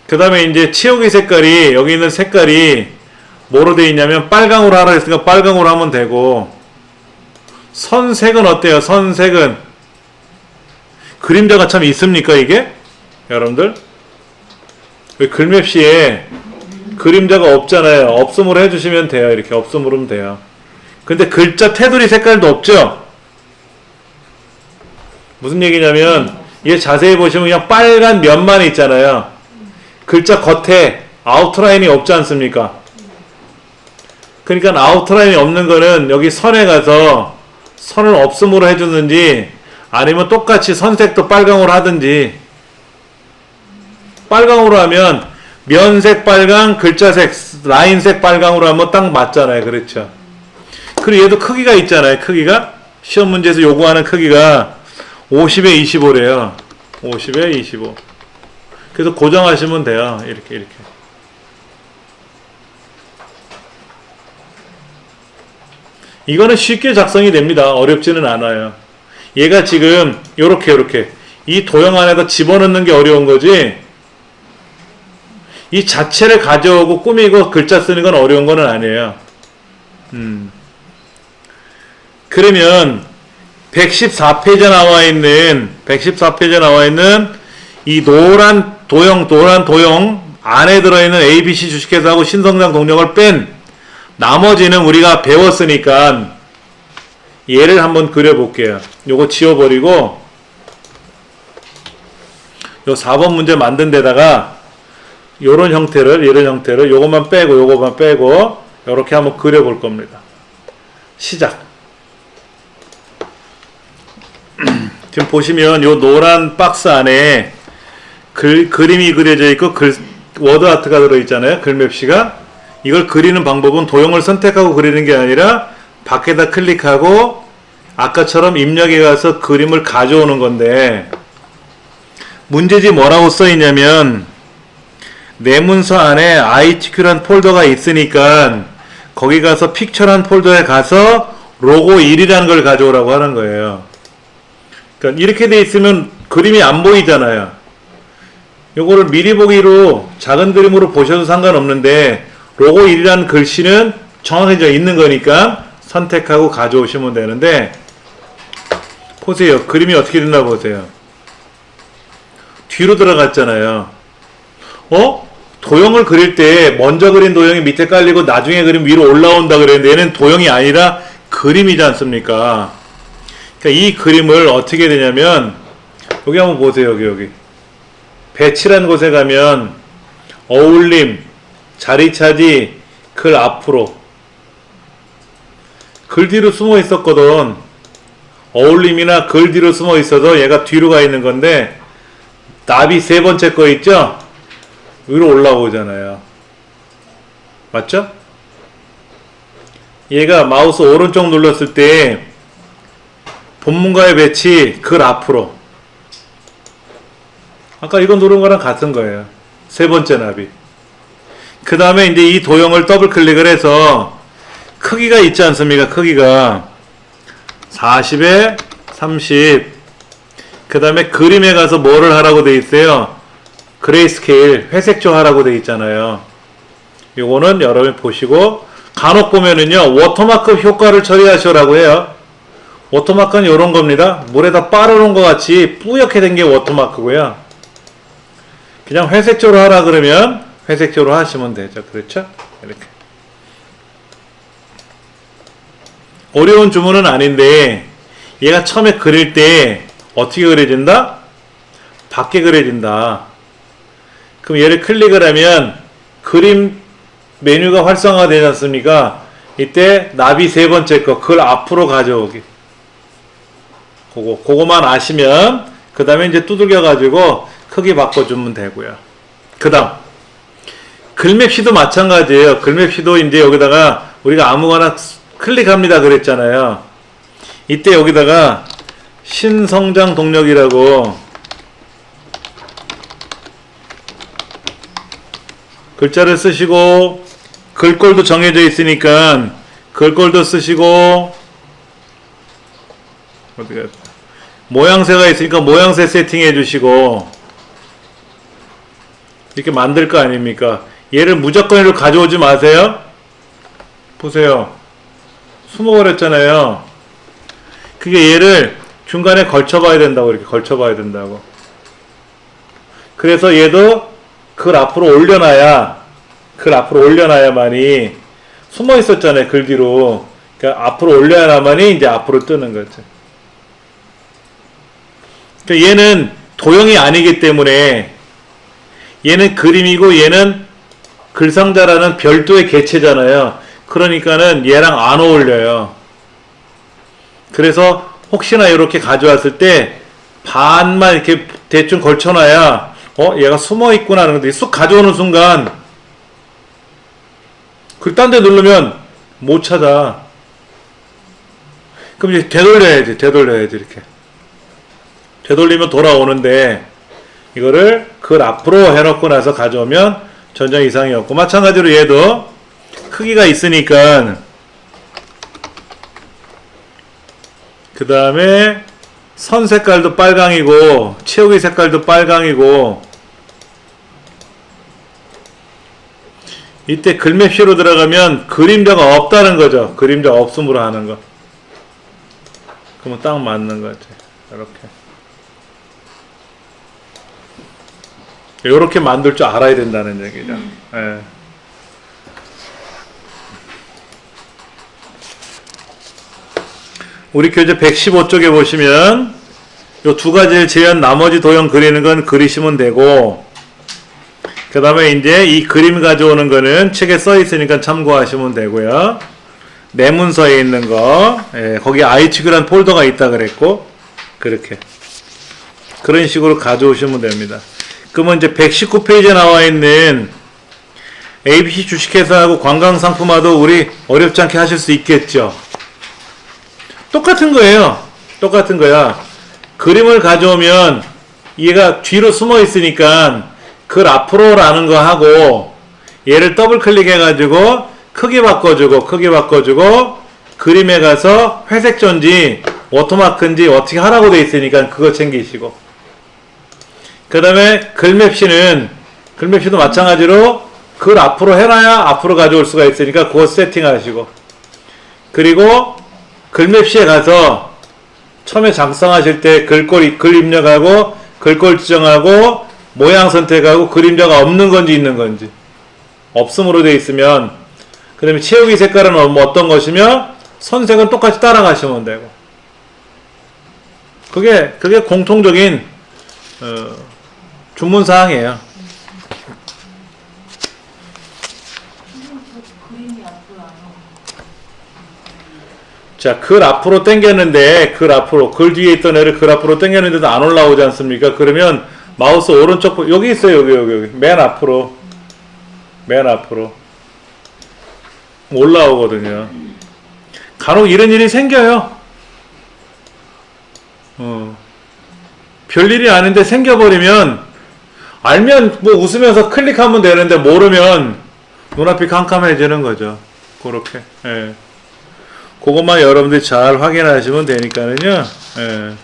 그 다음에 이제 치우기 색깔이, 여기 있는 색깔이 뭐로 되어 있냐면 빨강으로 하라 했으니까 빨강으로 하면 되고, 선색은 어때요? 선색은 그림자가 참 있습니까 이게? 여러분들 여기 글맵시에 그림자가 없잖아요. 없음으로 해주시면 돼요. 이렇게 없음으로 하면 돼요. 근데 글자 테두리 색깔도 없죠? 무슨 얘기냐면 얘 자세히 보시면 그냥 빨간 면만 있잖아요. 글자 겉에 아웃라인이 없지 않습니까? 그러니까 아웃라인이 없는 거는 여기 선에 가서 선을 없음으로 해주든지 아니면 똑같이 선색도 빨강으로 하든지. 빨강으로 하면 면색 빨강, 글자색, 라인색 빨강으로 하면 딱 맞잖아요. 그렇죠? 그리고 얘도 크기가 있잖아요. 크기가 시험 문제에서 요구하는 크기가 50에 25래요. 50에 25. 그래서 고정하시면 돼요. 이렇게. 이거는 쉽게 작성이 됩니다. 어렵지는 않아요. 얘가 지금 요렇게 이 도형 안에다 집어넣는 게 어려운 거지, 이 자체를 가져오고 꾸미고 글자 쓰는 건 어려운 거는 아니에요. 그러면 114페이지에 나와 있는 이 노란 도형 안에 들어있는 ABC 주식회사하고 신성장 동력을 뺀 나머지는 우리가 배웠으니까 얘를 한번 그려볼게요. 요거 지워버리고 요 4번 문제 만든 데다가 이런 형태를 요것만 빼고 요렇게 한번 그려볼 겁니다. 시작. 지금 보시면 요 노란 박스 안에 그림이 그려져 있고 워드 아트가 들어있잖아요. 글맵시가. 이걸 그리는 방법은 도형을 선택하고 그리는 게 아니라 밖에다 클릭하고 아까처럼 입력에 가서 그림을 가져오는 건데, 문제지 뭐라고 써있냐면 내 문서 안에 ITQ란 폴더가 있으니까 거기 가서 픽처란 폴더에 가서 로고 1이라는 걸 가져오라고 하는 거예요. 그러니까 이렇게 돼 있으면 그림이 안 보이잖아요. 요거를 미리 보기로 작은 그림으로 보셔도 상관없는데 로고 1이라는 글씨는 정확히 있는 거니까 선택하고 가져오시면 되는데, 보세요. 그림이 어떻게 됐나 보세요. 뒤로 들어갔잖아요. 도형을 그릴 때 먼저 그린 도형이 밑에 깔리고 나중에 그림 위로 올라온다 그랬는데 얘는 도형이 아니라 그림이지 않습니까? 그러니까 이 그림을 어떻게 되냐면 여기 한번 보세요. 여기 배치라는 곳에 가면 어울림, 자리 차지, 글 앞으로, 글 뒤로 숨어 있었거든. 어울림이나 글 뒤로 숨어 있어서 얘가 뒤로 가 있는 건데, 나비 세 번째 거 있죠? 위로 올라오잖아요. 맞죠? 얘가 마우스 오른쪽 눌렀을 때 본문과의 배치, 글 앞으로. 아까 이거 누른 거랑 같은 거예요. 세 번째 나비. 그 다음에 이제 이 도형을 더블 클릭을 해서 크기가 있지 않습니까? 크기가 40에 30. 그 다음에 그림에 가서 뭐를 하라고 돼 있어요? 그레이스케일, 회색조 하라고 돼 있잖아요. 요거는 여러분 보시고, 간혹 보면은요 워터마크 효과를 처리하시라고 해요. 워터마크는 요런 겁니다. 물에다 빠르는 것 같이 뿌옇게 된 게 워터마크고요. 그냥 회색조로 하라 그러면 회색조로 하시면 되죠. 그렇죠? 이렇게. 어려운 주문은 아닌데 얘가 처음에 그릴 때 어떻게 그려진다? 밖에 그려진다. 그럼 얘를 클릭을 하면 그림 메뉴가 활성화되지 않습니까? 이때 나비 세 번째 거, 글 앞으로 가져오기. 그거만 아시면 그 다음에 이제 두들겨 가지고 크기 바꿔주면 되고요. 그 다음 글맵시도 마찬가지예요. 글맵시도 이제 여기다가 우리가 아무거나 클릭합니다 그랬잖아요. 이때 여기다가 신성장 동력이라고 글자를 쓰시고, 글꼴도 정해져 있으니까 글꼴도 쓰시고, 어디 갔어? 모양새가 있으니까 모양새 세팅해 주시고 이렇게 만들 거 아닙니까? 얘를 무조건 이로 가져오지 마세요. 보세요. 숨어버렸잖아요. 그게 얘를 중간에 걸쳐봐야 된다고, 이렇게 걸쳐봐야 된다고. 그래서 얘도 글 앞으로 올려놔야만이 숨어 있었잖아요, 글 뒤로. 그러니까 앞으로 올려야만이 이제 앞으로 뜨는 거죠. 그러니까 얘는 도형이 아니기 때문에 얘는 그림이고 얘는 글상자라는 별도의 개체잖아요. 그러니까는 얘랑 안 어울려요. 그래서 혹시나 이렇게 가져왔을 때 반만 이렇게 대충 걸쳐놔야 얘가 숨어 있구나 하는 건데 쑥 가져오는 순간 그 딴 데 누르면 못 찾아. 그럼 이제 되돌려야지 이렇게. 되돌리면 돌아오는데 이거를 글 앞으로 해놓고 나서 가져오면 전혀 이상이 없고, 마찬가지로 얘도 크기가 있으니까 그 다음에 선 색깔도 빨강이고 채우기 색깔도 빨강이고, 이때 글맵시로 들어가면 그림자가 없다는 거죠. 그림자 없음으로 하는 거. 그러면 딱 맞는 거지. 이렇게 만들 줄 알아야 된다는 얘기죠. 예. 우리 교재 115쪽에 보시면 요 두 가지를 제외한 나머지 도형 그리는 건 그리시면 되고, 그 다음에 이제 이 그림 가져오는 거는 책에 써 있으니까 참고하시면 되고요. 내 문서에 있는 거, 거기 i치규라는 폴더가 있다 그랬고, 그렇게 그런 식으로 가져오시면 됩니다. 그러면 이제 119페이지에 나와 있는 ABC 주식회사하고 관광상품화도 우리 어렵지 않게 하실 수 있겠죠. 똑같은 거예요. 똑같은 거야. 그림을 가져오면 얘가 뒤로 숨어 있으니까 글 앞으로라는 거 하고, 얘를 더블 클릭해 가지고 크기 바꿔주고 그림에 가서 회색 전지 워터마크인지 어떻게 하라고 돼 있으니까 그거 챙기시고, 그 다음에 글맵시도 마찬가지로 글 앞으로 해놔야 앞으로 가져올 수가 있으니까 그거 세팅하시고, 그리고 글맵시에 가서 처음에 작성하실 때 글 입력하고 글꼴 지정하고 모양 선택하고 그림자가 없는 건지 있는 건지, 없음으로 되어 있으면, 그 다음에 채우기 색깔은 어떤 것이며 선색은 똑같이 따라가시면 되고, 그게 공통적인 주문사항이에요. 자, 글 앞으로 당겼는데, 글 뒤에 있던 애를 글 앞으로 당겼는데도 안 올라오지 않습니까? 그러면 마우스 오른쪽, 여기 있어요, 여기. 맨 앞으로. 올라오거든요. 간혹 이런 일이 생겨요. 별일이 아닌데 생겨버리면, 알면 뭐 웃으면서 클릭하면 되는데 모르면 눈앞이 캄캄해지는 거죠. 그렇게. 예. 그것만 여러분들이 잘 확인하시면 되니까는요. 예.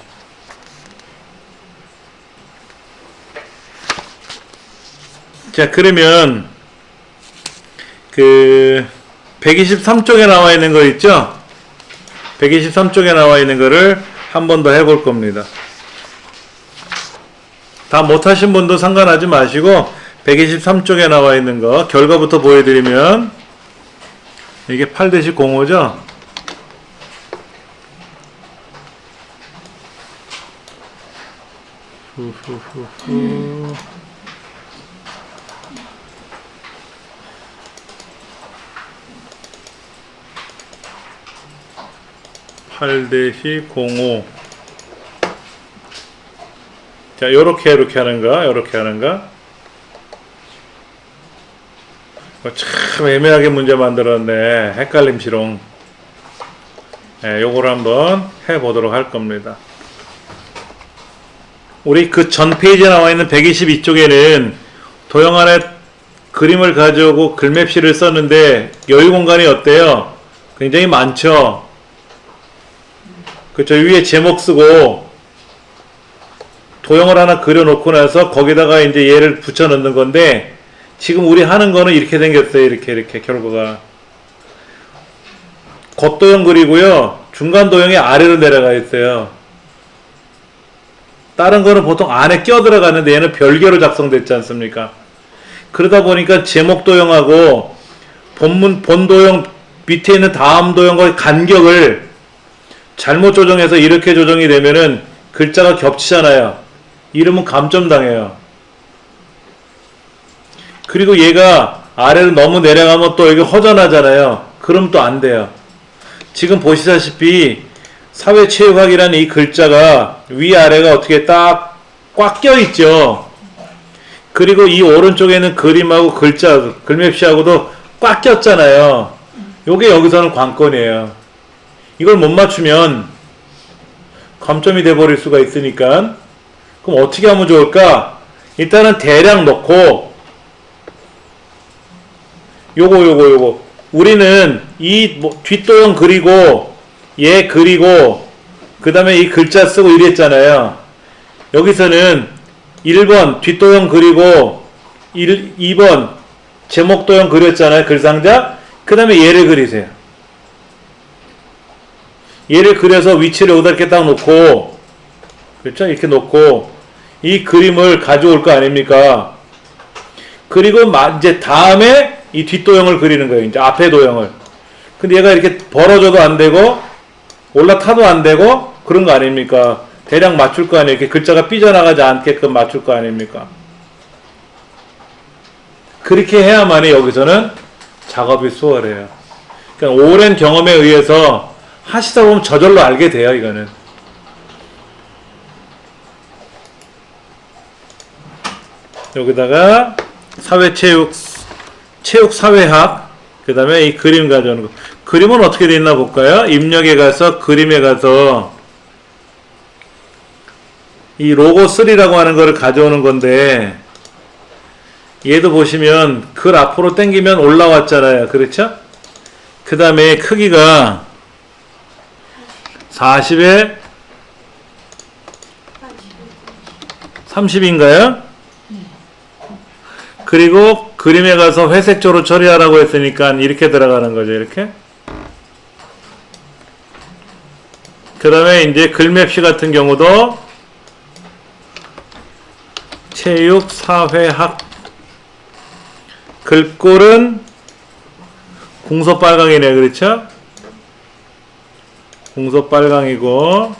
자, 그러면 123쪽에 나와 있는 거 있죠? 123쪽에 나와 있는 거를 한 번 더 해볼 겁니다. 다 못하신 분도 상관하지 마시고 123쪽에 나와 있는 거 결과부터 보여드리면, 이게 8-05죠? 후후후후. (8-05) 자, 요렇게 하는 거. 참 애매하게 문제 만들었네. 헷갈림시롱. 네, 요걸 한번 해보도록 할 겁니다. 우리 그 전 페이지에 나와 있는 122쪽에는 도형 안에 그림을 가져오고 글맵시를 썼는데 여유 공간이 어때요? 굉장히 많죠? 그쵸. 위에 제목 쓰고 도형을 하나 그려놓고 나서 거기다가 이제 얘를 붙여 넣는 건데, 지금 우리 하는 거는 이렇게 생겼어요. 이렇게 결과가. 겉도형 그리고요, 중간 도형이 아래로 내려가 있어요. 다른 거는 보통 안에 껴 들어가는데 얘는 별개로 작성됐지 않습니까? 그러다 보니까 제목 도형하고 본 도형 밑에 있는 다음 도형과의 간격을 잘못 조정해서 이렇게 조정이 되면은 글자가 겹치잖아요. 이러면 감점당해요. 그리고 얘가 아래로 너무 내려가면 또 여기 허전하잖아요. 그럼 또 안 돼요. 지금 보시다시피 사회체육학이라는 이 글자가 위아래가 어떻게 딱 꽉 껴있죠. 그리고 이 오른쪽에는 그림하고 글자, 글맵시하고도 꽉 꼈잖아요. 요게 여기서는 관건이에요. 이걸 못 맞추면 감점이 돼버릴 수가 있으니까. 그럼 어떻게 하면 좋을까? 일단은 대략 넣고 요거 우리는 이 뒷도형 그리고 얘 그리고 그 다음에 이 글자 쓰고 이랬잖아요. 여기서는 1번 뒷도형 그리고 2번 제목도형 그렸잖아요. 글상자. 그 다음에 얘를 그리세요. 얘를 그려서 위치를 여기다 이렇게 딱 놓고, 그렇죠? 이렇게 놓고 이 그림을 가져올 거 아닙니까? 그리고 이제 다음에 이 뒷도형을 그리는 거예요. 이제 앞에 도형을. 근데 얘가 이렇게 벌어져도 안 되고 올라타도 안 되고 그런 거 아닙니까? 대략 맞출 거 아니에요. 이렇게 글자가 삐져나가지 않게끔 맞출 거 아닙니까? 그렇게 해야만이 여기서는 작업이 수월해요. 그러니까 오랜 경험에 의해서 하시다 보면 저절로 알게 돼요. 이거는. 여기다가 체육사회학, 그 다음에 이 그림 가져오는 거. 그림은 어떻게 돼 있나 볼까요? 입력에 가서, 그림에 가서, 이 로고 3라고 하는 거를 가져오는 건데, 얘도 보시면 글 앞으로 당기면 올라왔잖아요. 그렇죠? 그 다음에 크기가 40에 30인가요? 그리고 그림에 가서 회색조로 처리하라고 했으니까 이렇게 들어가는 거죠. 이렇게. 그 다음에 이제 글맵시 같은 경우도 체육사회학 글꼴은 공서빨강이네. 그렇죠? 공서빨강이고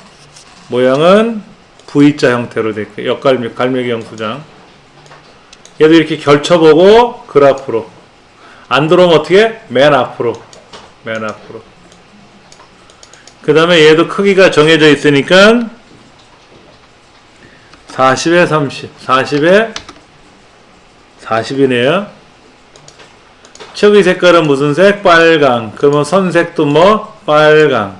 모양은 V자 형태로 되어 있고 갈매기 형수장. 얘도 이렇게 결쳐보고 글 앞으로. 안 들어오면 어떻게? 맨 앞으로. 그 다음에 얘도 크기가 정해져 있으니까 40에 30, 40에 40이네요. 척의 색깔은 무슨 색? 빨강. 그러면 선색도 뭐? 빨강.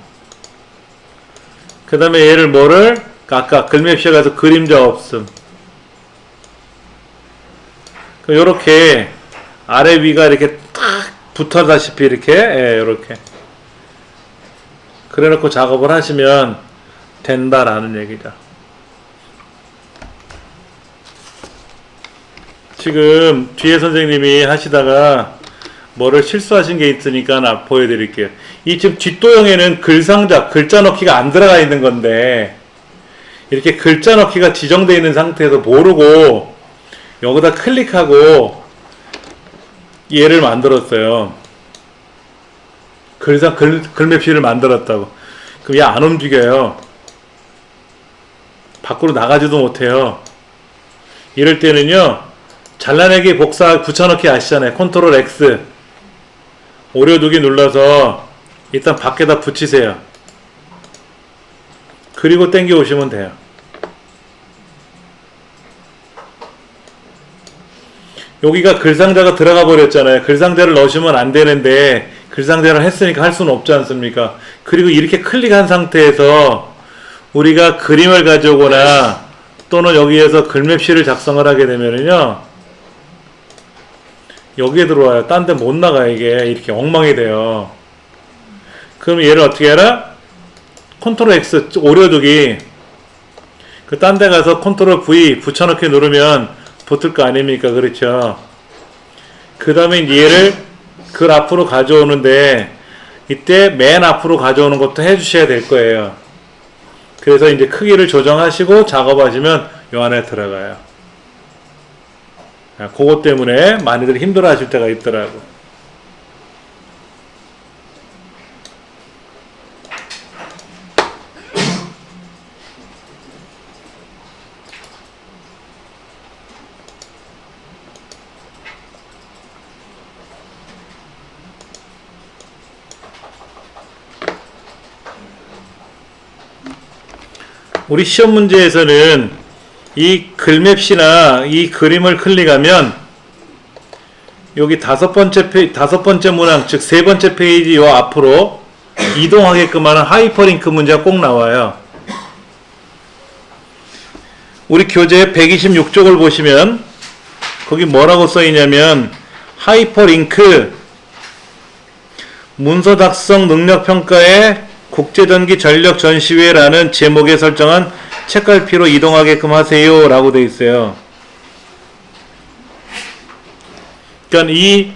그 다음에 얘를 뭐를? 아까 글맵시에 가서 그림자 없음. 요렇게 아래 위가 이렇게 탁 붙어다시피 이렇게, 요렇게. 그래 놓고 작업을 하시면 된다라는 얘기죠. 지금 뒤에 선생님이 하시다가 뭐를 실수하신 게 있으니까 보여드릴게요. 이 지금 뒷도형에는 글상자, 글자 넣기가 안 들어가 있는 건데, 이렇게 글자 넣기가 지정되어 있는 상태에서 모르고 여기다 클릭하고 얘를 만들었어요. 글맵시를 만들었다고. 그럼 얘 안 움직여요. 밖으로 나가지도 못해요. 이럴 때는요, 잘라내기 복사 붙여넣기 아시잖아요. 컨트롤 X. 오려두기 눌러서 일단 밖에다 붙이세요. 그리고 당겨 오시면 돼요. 여기가 글상자가 들어가 버렸잖아요. 글상자를 넣으시면 안 되는데 글상자를 했으니까 할 수는 없지 않습니까? 그리고 이렇게 클릭한 상태에서 우리가 그림을 가져오거나 또는 여기에서 글맵시를 작성을 하게 되면은요, 여기에 들어와요. 딴 데 못 나가. 이게 이렇게 엉망이 돼요. 그럼 얘를 어떻게 해라? 컨트롤 X 오려두기. 그 딴 데 가서 컨트롤 V 붙여넣기 누르면 붙을 거 아닙니까? 그렇죠? 그 다음에 얘를 글 앞으로 가져오는데 이때 맨 앞으로 가져오는 것도 해주셔야 될 거예요. 그래서 이제 크기를 조정하시고 작업하시면 요 안에 들어가요. 그것 때문에 많이들 힘들어 하실 때가 있더라고. 우리 시험 문제에서는 이 글맵시나 이 그림을 클릭하면 여기 다섯 번째 문항, 즉 세 번째 페이지 요 앞으로 이동하게끔 하는 하이퍼링크 문제가 꼭 나와요. 우리 교재 126쪽을 보시면 거기 뭐라고 써 있냐면 하이퍼링크 문서 작성 능력 평가에 국제전기 전력 전시회라는 제목에 설정한 책갈피로 이동하게끔 하세요 라고 되어 있어요. 그러니까 이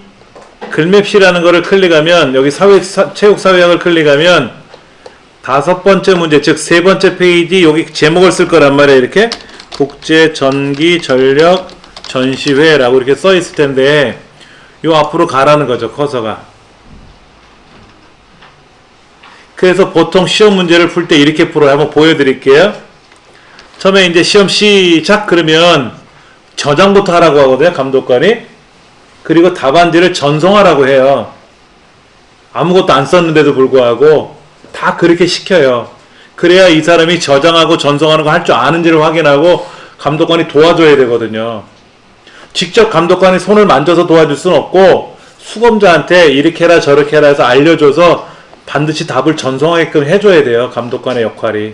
글맵시라는 거를 클릭하면 여기 체육사회학을 클릭하면 다섯 번째 문제 즉 세 번째 페이지 여기 제목을 쓸 거란 말이에요. 이렇게 국제전기 전력 전시회라고 이렇게 써 있을 텐데 요 앞으로 가라는 거죠. 커서가. 그래서 보통 시험 문제를 풀 때 이렇게 풀어요. 한번 보여드릴게요. 처음에 이제 시험 시작 그러면 저장부터 하라고 하거든요. 감독관이. 그리고 답안지를 전송하라고 해요. 아무것도 안 썼는데도 불구하고 다 그렇게 시켜요. 그래야 이 사람이 저장하고 전송하는 거 할 줄 아는지를 확인하고 감독관이 도와줘야 되거든요. 직접 감독관이 손을 만져서 도와줄 수는 없고 수검자한테 이렇게 해라 저렇게 해라 해서 알려줘서 반드시 답을 전송하게끔 해줘야 돼요. 감독관의 역할이.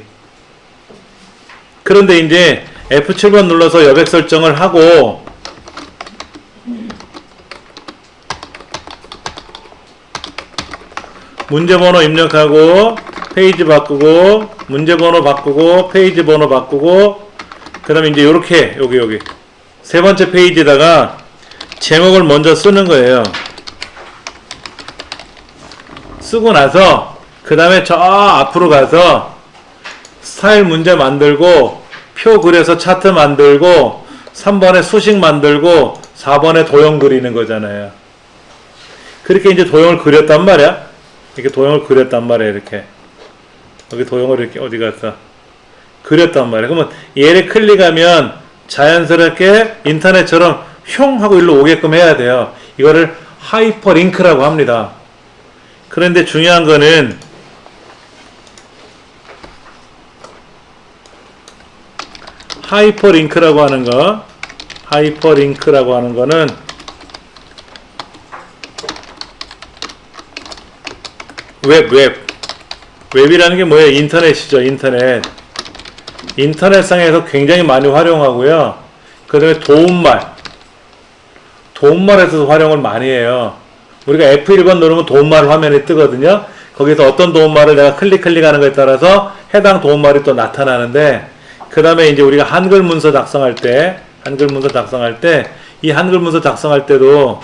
그런데 이제 F7번 눌러서 여백 설정을 하고 문제번호 입력하고 페이지 바꾸고 문제번호 바꾸고 페이지 번호 바꾸고 그 다음에 이제 요렇게 여기 세 번째 페이지에다가 제목을 먼저 쓰는 거예요. 쓰고 나서 그 다음에 저 앞으로 가서 스타일 문제 만들고 표 그려서 차트 만들고 3번에 수식 만들고 4번에 도형 그리는 거잖아요. 그렇게 이제 도형을 그렸단 말이야. 이렇게 도형을 그렸단 말이야. 이렇게 여기 도형을 이렇게 어디 갔어 그렸단 말이야. 그러면 얘를 클릭하면 자연스럽게 인터넷처럼 흉 하고 일로 오게끔 해야 돼요. 이거를 하이퍼링크라고 합니다. 그런데 중요한 거는 하이퍼링크라고 하는 거는 웹이라는 게 뭐예요? 인터넷이죠. 인터넷상에서 굉장히 많이 활용하고요. 그 다음에 도움말에서도 활용을 많이 해요. 우리가 F1번 누르면 도움말 화면이 뜨거든요. 거기서 어떤 도움말을 내가 클릭하는 것에 따라서 해당 도움말이 또 나타나는데 그 다음에 이제 우리가 한글 문서 작성할 때 이 한글 문서 작성할 때도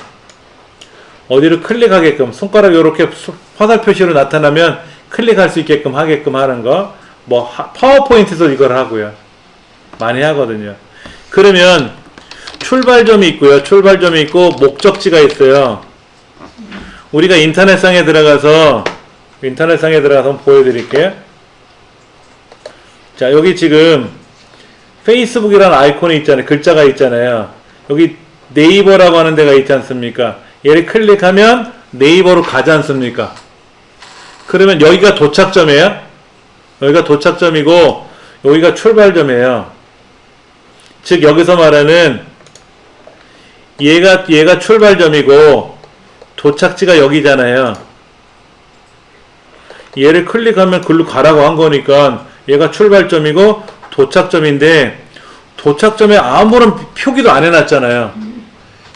어디를 클릭하게끔 손가락이 이렇게 화살 표시로 나타나면 클릭할 수 있게끔 하게끔 하는 거 뭐 파워포인트에서 이걸 하고요. 많이 하거든요. 그러면 출발점이 있고요. 출발점이 있고 목적지가 있어요. 우리가 인터넷상에 들어가서 한번 보여드릴게요. 자, 여기 지금 페이스북이라는 아이콘이 있잖아요. 글자가 있잖아요. 여기 네이버라고 하는 데가 있지 않습니까? 얘를 클릭하면 네이버로 가지 않습니까? 그러면 여기가 도착점이에요. 여기가 도착점이고 여기가 출발점이에요. 즉 여기서 말하는 얘가 출발점이고 도착지가 여기잖아요. 얘를 클릭하면 글로 가라고 한 거니까 얘가 출발점이고 도착점인데 도착점에 아무런 표기도 안 해놨잖아요.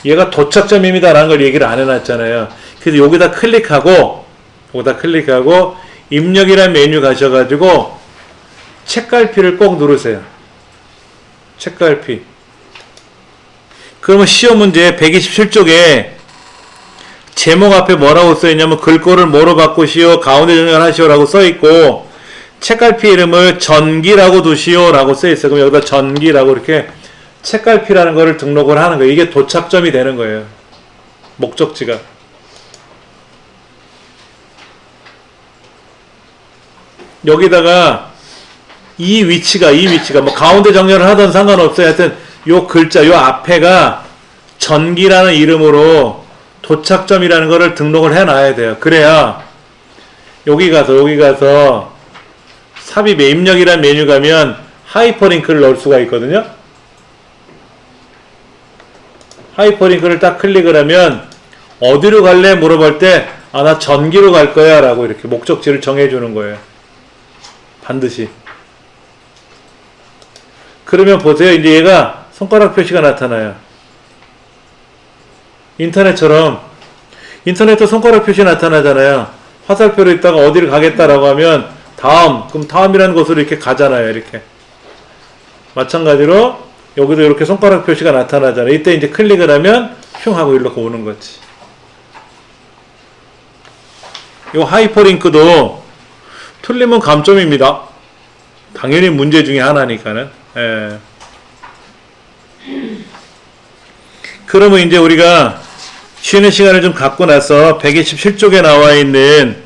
얘가 도착점입니다 라는 걸 얘기를 안 해놨잖아요. 그래서 여기다 클릭하고 입력이라는 메뉴 가셔가지고 책갈피를 꼭 누르세요. 책갈피. 그러면 시험 문제 127쪽에 제목 앞에 뭐라고 써있냐면 글꼴을 뭐로 바꾸시오, 가운데 정렬하시오 라고 써있고, 책갈피 이름을 전기라고 두시오 라고 써있어요. 그럼 여기다 전기라고 이렇게 책갈피라는 거를 등록을 하는 거예요. 이게 도착점이 되는 거예요. 목적지가. 여기다가 이 위치가 뭐 가운데 정렬을 하든 상관없어요. 하여튼 요 글자 요 앞에가 전기라는 이름으로 도착점이라는 거를 등록을 해 놔야 돼요. 그래야 여기 가서 삽입 입력이라는 메뉴 가면 하이퍼링크를 넣을 수가 있거든요. 하이퍼링크를 딱 클릭을 하면 어디로 갈래 물어볼 때 아, 나 전기로 갈 거야 라고 이렇게 목적지를 정해주는 거예요. 반드시. 그러면 보세요. 이제 얘가 손가락 표시가 나타나요. 인터넷처럼 인터넷도 손가락 표시 나타나잖아요. 화살표로 있다가 어디를 가겠다라고 하면 그럼 다음이라는 곳으로 이렇게 가잖아요. 이렇게. 마찬가지로 여기도 이렇게 손가락 표시가 나타나잖아요. 이때 이제 클릭을 하면 흉 하고 이렇게 오는 거지. 이 하이퍼링크도 틀리면 감점입니다. 당연히 문제 중에 하나니까는. 예. 그러면 이제 우리가 쉬는 시간을 좀 갖고 나서 127쪽에 나와 있는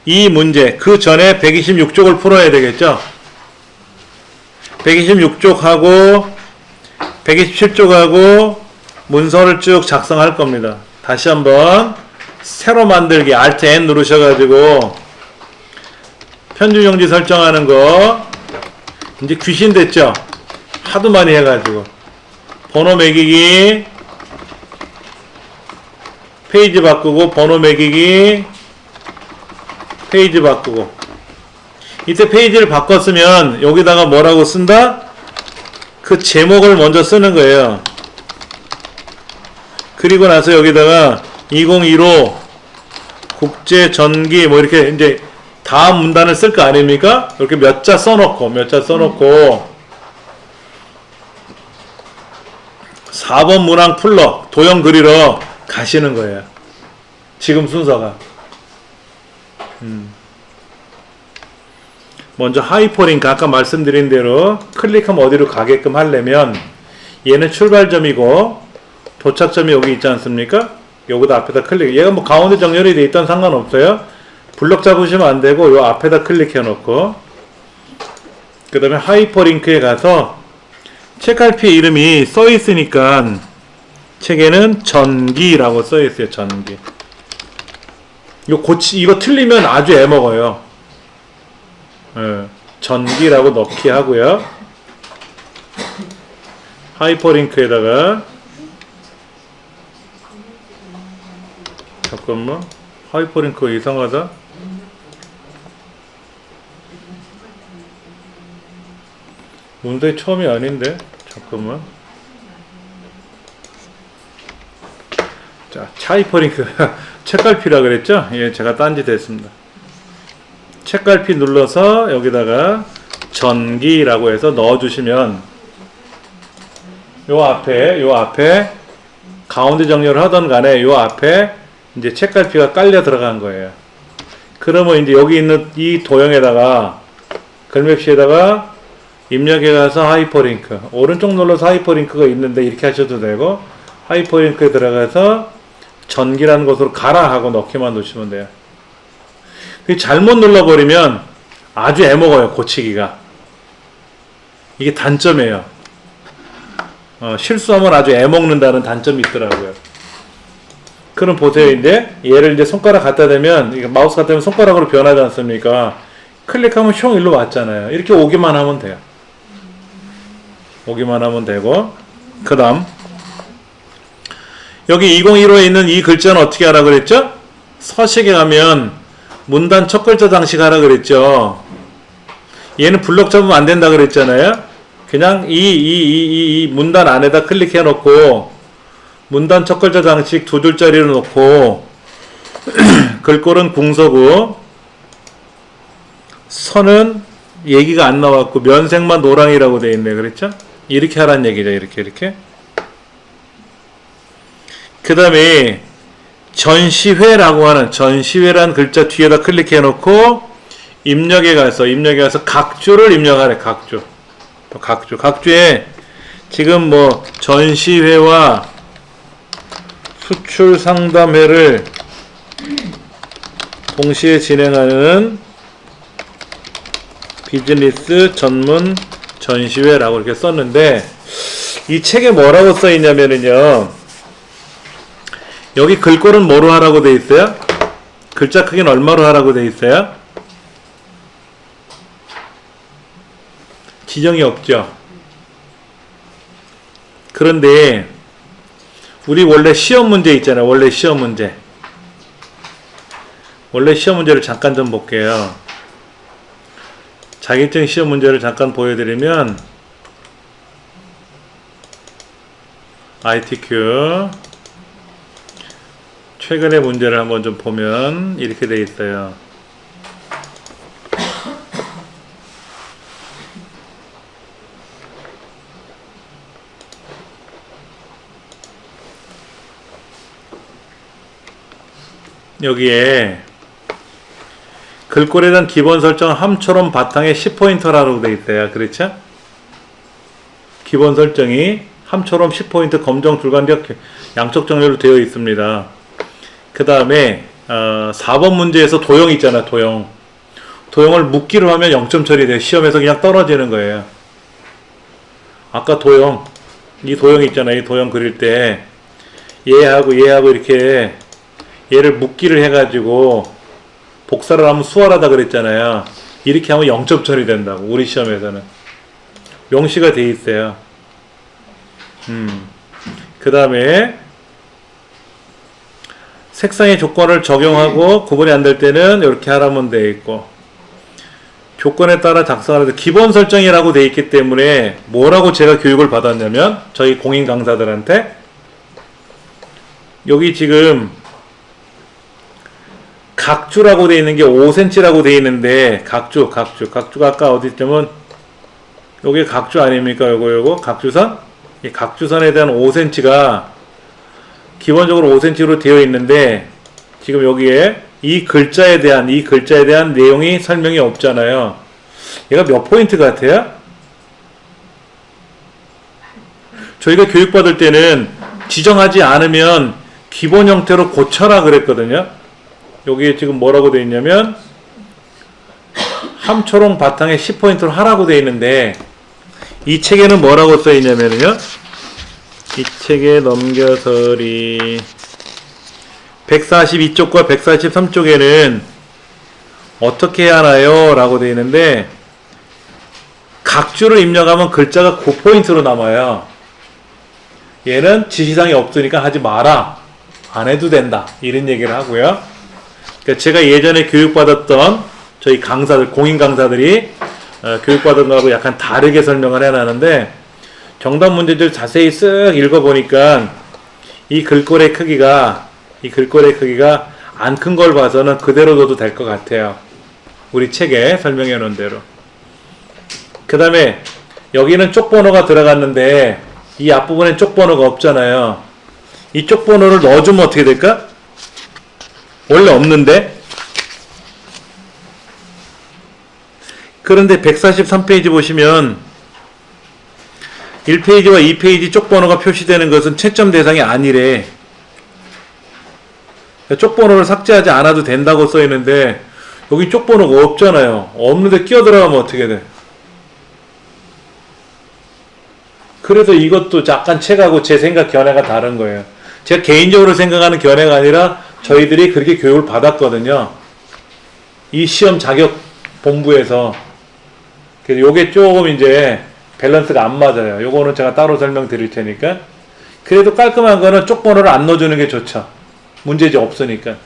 이 문제, 그 전에 126쪽을 풀어야 되겠죠? 126쪽하고 127쪽하고 문서를 쭉 작성할 겁니다. 다시 한번 새로 만들기 Alt N 누르셔가지고 편집용지 설정하는 거 이제 귀신 됐죠? 하도 많이 해가지고 번호 매기기, 페이지 바꾸고, 번호 매기기, 페이지 바꾸고. 이때 페이지를 바꿨으면 여기다가 뭐라고 쓴다? 그 제목을 먼저 쓰는 거예요. 그리고 나서 여기다가 2015 국제전기 뭐 이렇게 이제 다음 문단을 쓸 거 아닙니까? 이렇게 몇 자 써놓고 4번 문항 풀러 도형 그리러 가시는 거예요. 지금 순서가. 먼저 하이퍼링크 아까 말씀드린 대로 클릭하면 어디로 가게끔 하려면 얘는 출발점이고 도착점이 여기 있지 않습니까? 여기다 앞에다 클릭. 얘가 뭐 가운데 정렬이 돼 있던 상관없어요. 블럭 잡으시면 안 되고 요 앞에다 클릭해 놓고 그 다음에 하이퍼링크에 가서 책갈피 이름이 써 있으니까 책에는 전기라고 써 있어요. 전기. 이거 틀리면 아주 애먹어요. 예, 전기라고 넣기 하고요. 하이퍼링크에다가 잠깐만, 하이퍼링크가 이상하다. 문서의 처음이 아닌데 잠깐만. 자, 하이퍼링크 책갈피라 그랬죠? 예, 제가 딴짓 했습니다. 책갈피 눌러서 여기다가 전기라고 해서 넣어주시면 요 앞에 가운데 정렬을 하던 간에 요 앞에 이제 책갈피가 깔려 들어간 거예요. 그러면 이제 여기 있는 이 도형에다가 글맵시에다가 입력해 가서 하이퍼링크 오른쪽 눌러서 하이퍼링크가 있는데 이렇게 하셔도 되고 하이퍼링크에 들어가서 전기라는 곳으로 가라 하고 넣기만 놓으시면 돼요. 잘못 눌러버리면 아주 애먹어요. 고치기가. 이게 단점이에요. 실수하면 아주 애먹는다는 단점이 있더라고요. 그럼 보세요. 이제 얘를 이제 손가락 갖다 대면 마우스 갖다 대면 손가락으로 변하지 않습니까? 클릭하면 흉 일로 왔잖아요. 이렇게 오기만 하면 돼요. 오기만 하면 되고 그 다음 여기 2015에 있는 이 글자는 어떻게 하라 그랬죠? 서식에 가면 문단 첫 글자 장식 하라 그랬죠. 얘는 블럭 잡으면 안 된다 그랬잖아요. 그냥 이 문단 안에다 클릭해 놓고 문단 첫 글자 장식 두 줄짜리로 놓고 글꼴은 궁서고 선은 얘기가 안 나왔고 면색만 노랑이라고 돼 있네. 그랬죠? 이렇게 하라는 얘기죠. 이렇게. 그 다음에 전시회라고 하는 전시회란 글자 뒤에다 클릭해 놓고 입력에 가서 각주를 입력하래. 각주에 지금 뭐 전시회와 수출 상담회를 동시에 진행하는 비즈니스 전문 전시회라고 이렇게 썼는데, 이 책에 뭐라고 써 있냐면은요, 여기 글꼴은 뭐로 하라고 돼 있어요? 글자 크기는 얼마로 하라고 돼 있어요? 지정이 없죠. 그런데 우리 원래 시험 문제 있잖아요. 원래 시험 문제를 잠깐 좀 볼게요. 자격증 시험 문제를 잠깐 보여드리면, ITQ 최근의 문제를 한번 좀 보면 이렇게 돼 있어요. 여기에 글꼴에 대한 기본 설정 함초롬 바탕에 10포인트라고 되어 있어요. 그렇죠? 기본 설정이 함초롬 10포인트 검정 줄간격 양쪽 정렬로 되어 있습니다. 그 다음에 4번 문제에서 도형 있잖아. 도형을 묶기로 하면 0점 처리돼요. 시험에서 그냥 떨어지는 거예요. 아까 이 도형 있잖아. 이 도형 그릴 때 얘하고 이렇게 얘를 묶기를 해가지고 복사를 하면 수월하다 그랬잖아요. 이렇게 하면 0점 처리된다고. 우리 시험에서는 명시가 돼 있어요. 그 다음에 색상의 조건을 적용하고 구분이 안 될 때는 이렇게 하라면 돼 있고, 조건에 따라 작성하는데 기본 설정이라고 돼 있기 때문에 뭐라고 제가 교육을 받았냐면, 저희 공인 강사들한테 여기 지금 각주라고 돼 있는 게 5cm라고 돼 있는데, 각주가 아까 어디 있냐면 요게 각주 아닙니까? 요거 각주선? 이 각주선에 대한 5cm가 기본적으로 5cm로 되어 있는데, 지금 여기에 이 글자에 대한 내용이 설명이 없잖아요. 얘가 몇 포인트 같아요? 저희가 교육받을 때는 지정하지 않으면 기본 형태로 고쳐라 그랬거든요. 여기에 지금 뭐라고 되어 있냐면 함초롱 바탕에 10포인트로 하라고 되어 있는데, 이 책에는 뭐라고 써 있냐면요, 이 책에 넘겨서리 142쪽과 143쪽에는 어떻게 해야 하나요? 라고 되어 있는데, 각주를 입력하면 글자가 9포인트로 남아요. 얘는 지시사항이 없으니까 하지 마라, 안 해도 된다, 이런 얘기를 하고요. 그러니까 제가 예전에 교육받았던 저희 강사들, 공인 강사들이 교육받은 거하고 약간 다르게 설명을 해놨는데, 정답 문제들 자세히 쓱 읽어보니까 이 글꼴의 크기가 안 큰 걸 봐서는 그대로 둬도 될 것 같아요. 우리 책에 설명해 놓은 대로. 그 다음에 여기는 쪽번호가 들어갔는데 이 앞부분엔 쪽번호가 없잖아요. 이 쪽번호를 넣어주면 어떻게 될까? 원래 없는데? 그런데 143페이지 보시면 1페이지와 2페이지 쪽번호가 표시되는 것은 채점 대상이 아니래. 쪽번호를 삭제하지 않아도 된다고 써있는데 여기 쪽번호가 없잖아요. 없는데 끼어들어가면 어떻게 돼? 그래서 이것도 약간 책하고 제 생각 견해가 다른 거예요. 제가 개인적으로 생각하는 견해가 아니라 저희들이 그렇게 교육을 받았거든요. 이 시험 자격 본부에서. 그래서 요게 조금 이제 밸런스가 안 맞아요. 요거는 제가 따로 설명드릴 테니까. 그래도 깔끔한 거는 쪽번호를 안 넣어주는 게 좋죠. 문제지 없으니까.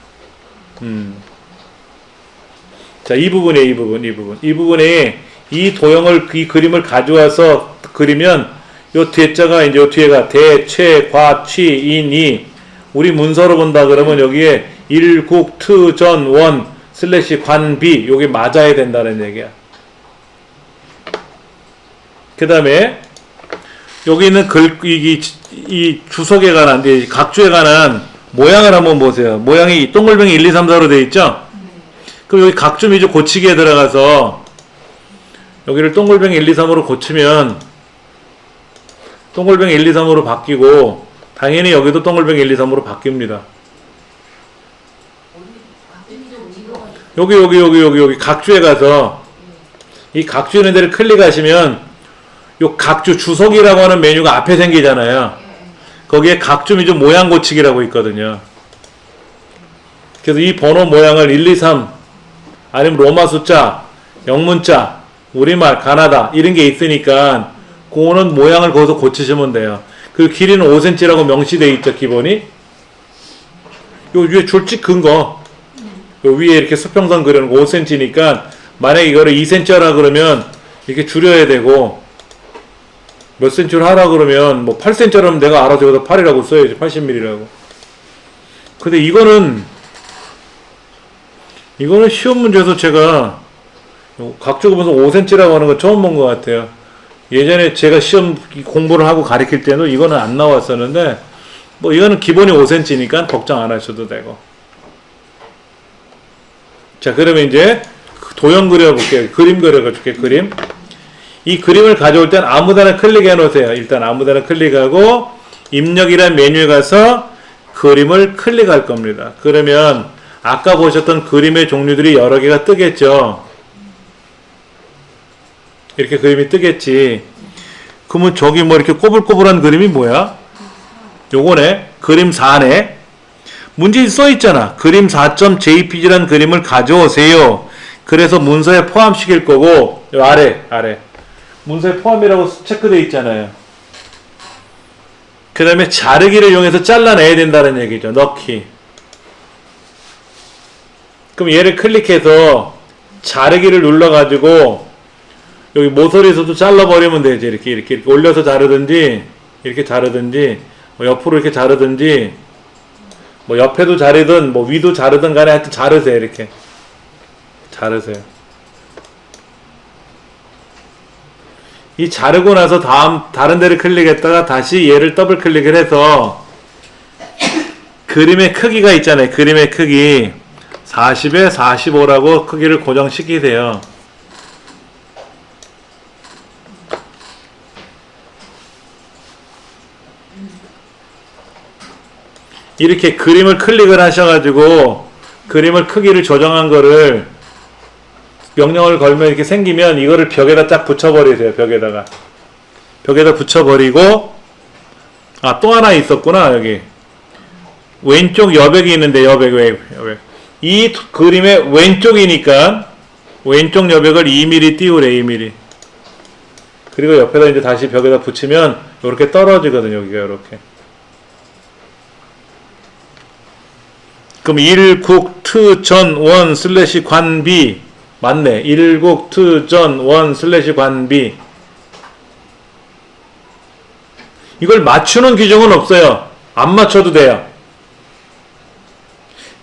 자, 이 부분에 이 부분에 이 도형을, 이 그림을 가져와서 그리면 요 뒤자가 이제 요 뒤에가 대, 최, 과, 취, 인, 이. 우리 문서로 본다 그러면 여기에 일, 국, 트, 전, 원, 슬래시 관비 요게 맞아야 된다는 얘기야. 그 다음에 여기 있는 이 주석에 관한 이 각주에 관한 모양을 한번 보세요. 모양이 동글뱅이 1, 2, 3, 4로 되어 있죠? 그럼 여기 각주 미주 고치기에 들어가서 여기를 동글뱅이 1, 2, 3으로 고치면 동글뱅이 1, 2, 3으로 바뀌고 당연히 여기도 동글뱅이 1, 2, 3으로 바뀝니다. 여기 각주에 가서 이 각주 있는 데를 클릭하시면 요 각주 주석이라고 하는 메뉴가 앞에 생기잖아요. 거기에 각주 미주 모양 고치기라고 있거든요. 그래서 이 번호 모양을 1, 2, 3 아니면 로마 숫자, 영문자, 우리말, 가나다 이런 게 있으니까 그거는 모양을 거기서 고치시면 돼요. 그 길이는 5cm라고 명시되어 있죠, 기본이. 요 위에 줄찍 큰 거, 요 위에 이렇게 수평선 그리는 거 5cm니까 만약에 이거를 2cm라 그러면 이렇게 줄여야 되고 몇 cm로 하라 그러면 뭐 8cm라면 내가 알아서 여기다 8이라고 써야지. 80mm라고. 근데 이거는 쉬운 문제에서 제가 각주 보면서 5cm라고 하는 거 처음 본 것 같아요. 예전에 제가 시험 공부를 하고 가르칠 때는 이거는 안 나왔었는데 뭐 이거는 기본이 5cm니까 걱정 안 하셔도 되고. 자, 그러면 이제 도형 그려볼게요. 그림 그려줄게. 그림. 이 그림을 가져올 땐 아무데나 클릭해 놓으세요. 일단 아무데나 클릭하고 입력이란 메뉴에 가서 그림을 클릭할 겁니다. 그러면 아까 보셨던 그림의 종류들이 여러 개가 뜨겠죠. 이렇게 그림이 뜨겠지. 그러면 저기 뭐 이렇게 꼬불꼬불한 그림이 뭐야? 요거네. 그림 4네. 문제에 써 있잖아. 그림 4.jpg라는 그림을 가져오세요. 그래서 문서에 포함시킬 거고, 요 아래. 문서에 포함이라고 체크되어 있잖아요. 그 다음에 자르기를 이용해서 잘라내야 된다는 얘기죠. 넣기. 그럼 얘를 클릭해서 자르기를 눌러가지고 여기 모서리에서도 잘라버리면 되지. 이렇게 올려서 자르든지 이렇게 자르든지 뭐 옆으로 이렇게 자르든지 뭐 옆에도 자르든 뭐 위도 자르든 간에 하여튼 자르세요. 이렇게 자르세요. 이 자르고 나서 다른 데를 클릭했다가 다시 얘를 더블 클릭을 해서 그림의 크기가 있잖아요. 그림의 크기 40에 45라고 크기를 고정시키세요. 이렇게 그림을 클릭을 하셔가지고 그림을 크기를 조정한 거를 명령을 걸면 이렇게 생기면 이거를 벽에다 딱 붙여버리세요. 벽에다 붙여버리고 또 하나 있었구나. 여기 왼쪽 여백이 있는데 여백. 이 그림의 왼쪽이니까 왼쪽 여백을 2mm 띄우래. 2mm. 그리고 옆에다 이제 다시 벽에다 붙이면 이렇게 떨어지거든요. 여기가 이렇게. 그럼 1국트전1/관비 맞네. 1국트전1/관비. 이걸 맞추는 규정은 없어요. 안 맞춰도 돼요.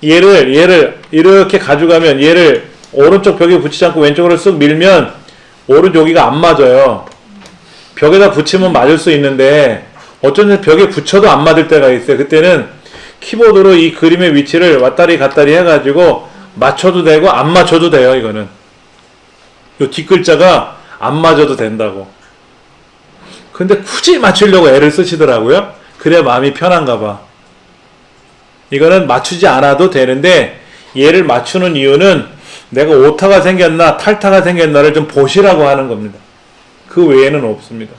얘를 이렇게 가져가면 얘를 오른쪽 벽에 붙이지 않고 왼쪽으로 쓱 밀면 오른쪽 여기가 안 맞아요. 벽에다 붙이면 맞을 수 있는데 어쩐지 벽에 붙여도 안 맞을 때가 있어요. 그때는 키보드로 이 그림의 위치를 왔다리 갔다리 해가지고 맞춰도 되고 안 맞춰도 돼요. 이거는 요 뒷글자가 안 맞아도 된다고. 근데 굳이 맞추려고 애를 쓰시더라고요. 그래야 마음이 편한가 봐. 이거는 맞추지 않아도 되는데 얘를 맞추는 이유는 내가 오타가 생겼나 탈타가 생겼나를 좀 보시라고 하는 겁니다. 그 외에는 없습니다.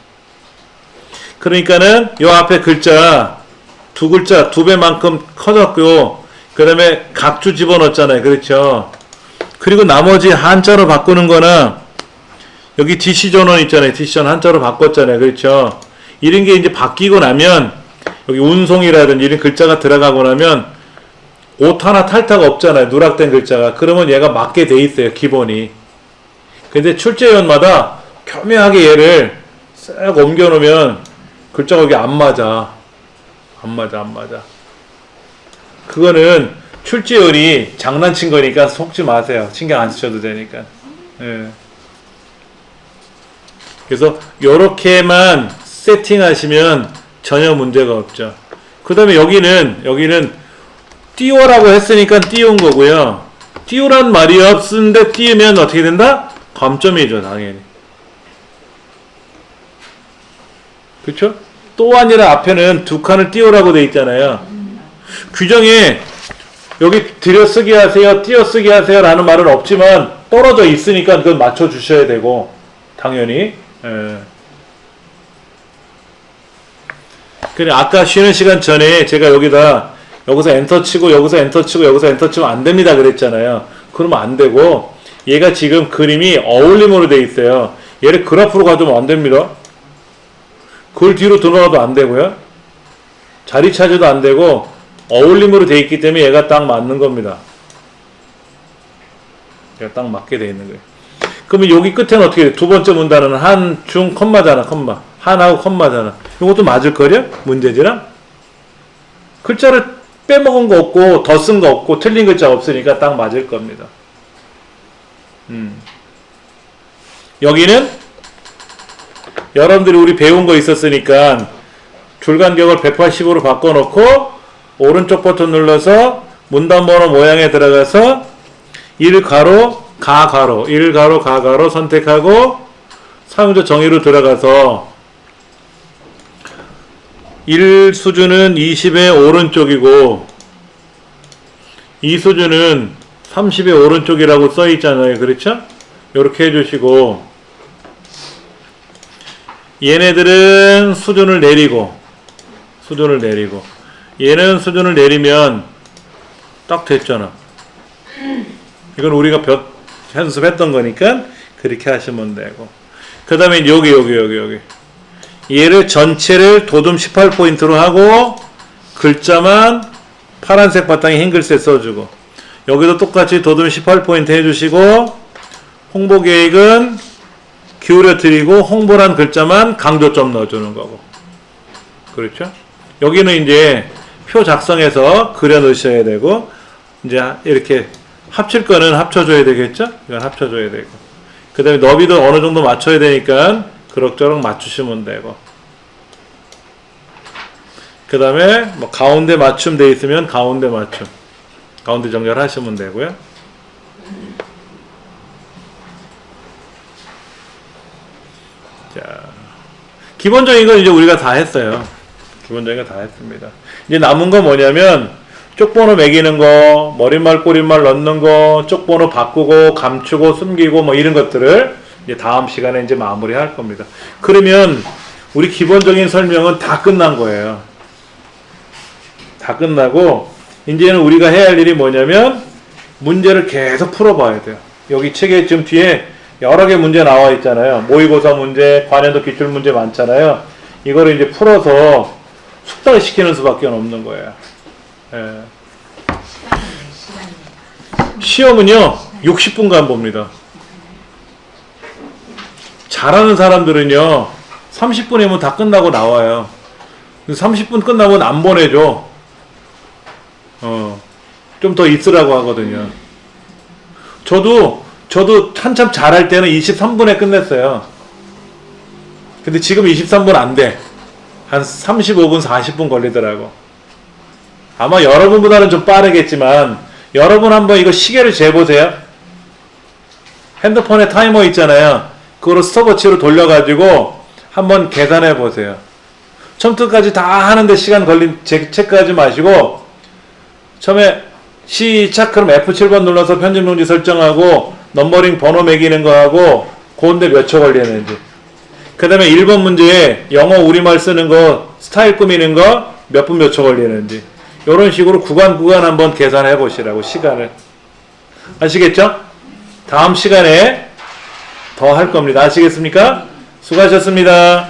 그러니까는 요 앞에 글자 두 글자 2배만큼 커졌고요. 그 다음에 각주 집어넣었잖아요. 그렇죠. 그리고 나머지 한자로 바꾸는 거는 여기 디시전원 있잖아요. 디시전 한자로 바꿨잖아요. 그렇죠. 이런 게 이제 바뀌고 나면 여기 운송이라든지 이런 글자가 들어가고 나면 오타나 탈타가 없잖아요. 누락된 글자가. 그러면 얘가 맞게 돼 있어요. 기본이. 근데 출제위원마다 교묘하게 얘를 싹 옮겨 놓으면 글자가 여기 안 맞아. 그거는 출제율이 장난친 거니까 속지 마세요. 신경 안 쓰셔도 되니까. 예. 그래서 요렇게만 세팅하시면 전혀 문제가 없죠. 그 다음에 여기는 띄워라고 했으니까 띄운 거고요. 띄우란 말이 없는데 띄우면 어떻게 된다? 감점이죠, 당연히. 그쵸? 또 아니라 앞에는 두 칸을 띄우라고 돼 있잖아요. 규정에 여기 들여쓰기 하세요, 띄어쓰기 하세요 라는 말은 없지만 떨어져 있으니까 그건 맞춰주셔야 되고, 당연히. 예. 그래, 아까 쉬는 시간 전에 제가 여기서 엔터 치고, 여기서 엔터 치고, 여기서 엔터 치면 안 됩니다 그랬잖아요. 그러면 안 되고, 얘가 지금 그림이 어울림으로 돼 있어요. 얘를 그래프로 가져오면 안 됩니다. 글 뒤로 들어가도 안 되고요. 자리 차지도 안 되고, 어울림으로 돼 있기 때문에 얘가 딱 맞는 겁니다. 얘가 딱 맞게 돼 있는 거예요. 그러면 여기 끝에는 어떻게 돼? 두 번째 문단은 한, 중, 컴마잖아, 컴마. 한하고 컴마잖아. 이것도 맞을걸요? 문제지랑? 글자를 빼먹은 거 없고, 더 쓴 거 없고, 틀린 글자 없으니까 딱 맞을 겁니다. 여기는 여러분들이 우리 배운 거 있었으니까 줄간격을 180으로 바꿔놓고 오른쪽 버튼 눌러서 문단번호 모양에 들어가서 1가로 가가로 1가로 가가로 선택하고 사용자 정의로 들어가서 1 수준은 20의 오른쪽이고 2 수준은 30의 오른쪽이라고 써 있잖아요. 그렇죠? 이렇게 해주시고 얘네들은 수준을 내리고 얘는 수준을 내리면 딱 됐잖아. 이건 우리가 연습했던 거니까 그렇게 하시면 되고 그 다음에 여기 얘를 전체를 도둠 18포인트로 하고 글자만 파란색 바탕에 흰 글씨 써주고 여기도 똑같이 도둠 18포인트 해주시고 홍보 계획은 기울여 드리고 홍보란 글자만 강조점 넣어주는 거고 그렇죠? 여기는 이제 표 작성해서 그려 넣으셔야 되고 이제 이렇게 합칠 거는 합쳐줘야 되겠죠? 이건 합쳐줘야 되고 그 다음에 너비도 어느 정도 맞춰야 되니까 그럭저럭 맞추시면 되고 그 다음에 뭐 가운데 맞춤 돼 있으면 가운데 맞춤 가운데 정렬하시면 되고요. 자, 기본적인 건 이제 우리가 다 했어요. 기본적인 거 다 했습니다. 이제 남은 거 뭐냐면 쪽번호 매기는 거, 머릿말 꼬릿말 넣는 거, 쪽번호 바꾸고 감추고 숨기고 뭐 이런 것들을 이제 다음 시간에 이제 마무리할 겁니다. 그러면 우리 기본적인 설명은 다 끝난 거예요. 다 끝나고 이제는 우리가 해야 할 일이 뭐냐면 문제를 계속 풀어봐야 돼요. 여기 책에 지금 뒤에 여러 개 문제 나와 있잖아요. 모의고사 문제, 관연도 기출 문제 많잖아요. 이거를 이제 풀어서 숙달시키는 수밖에 없는 거예요. 예. 시험은요 60분간 봅니다. 잘하는 사람들은요 30분이면 다 끝나고 나와요. 30분 끝나면 안 보내줘. 좀 더 있으라고 하거든요. 저도 한참 잘할 때는 23분에 끝냈어요. 근데 지금 23분 안 돼. 한 35분, 40분 걸리더라고. 아마 여러분보다는 좀 빠르겠지만 여러분 한번 이거 시계를 재보세요. 핸드폰에 타이머 있잖아요. 그거로 스톱워치로 돌려가지고 한번 계산해 보세요. 처음부터까지 다 하는데 시간 체크하지 마시고 처음에 시작 그럼 F7번 눌러서 편집 용지 설정하고 넘버링 번호 매기는 거하고 그건데 몇 초 걸리는지 그 다음에 1번 문제에 영어 우리말 쓰는 거 스타일 꾸미는 거 몇 분 몇 초 걸리는지 이런 식으로 구간 한번 계산해 보시라고 시간을 아시겠죠? 다음 시간에 더 할 겁니다. 아시겠습니까? 수고하셨습니다.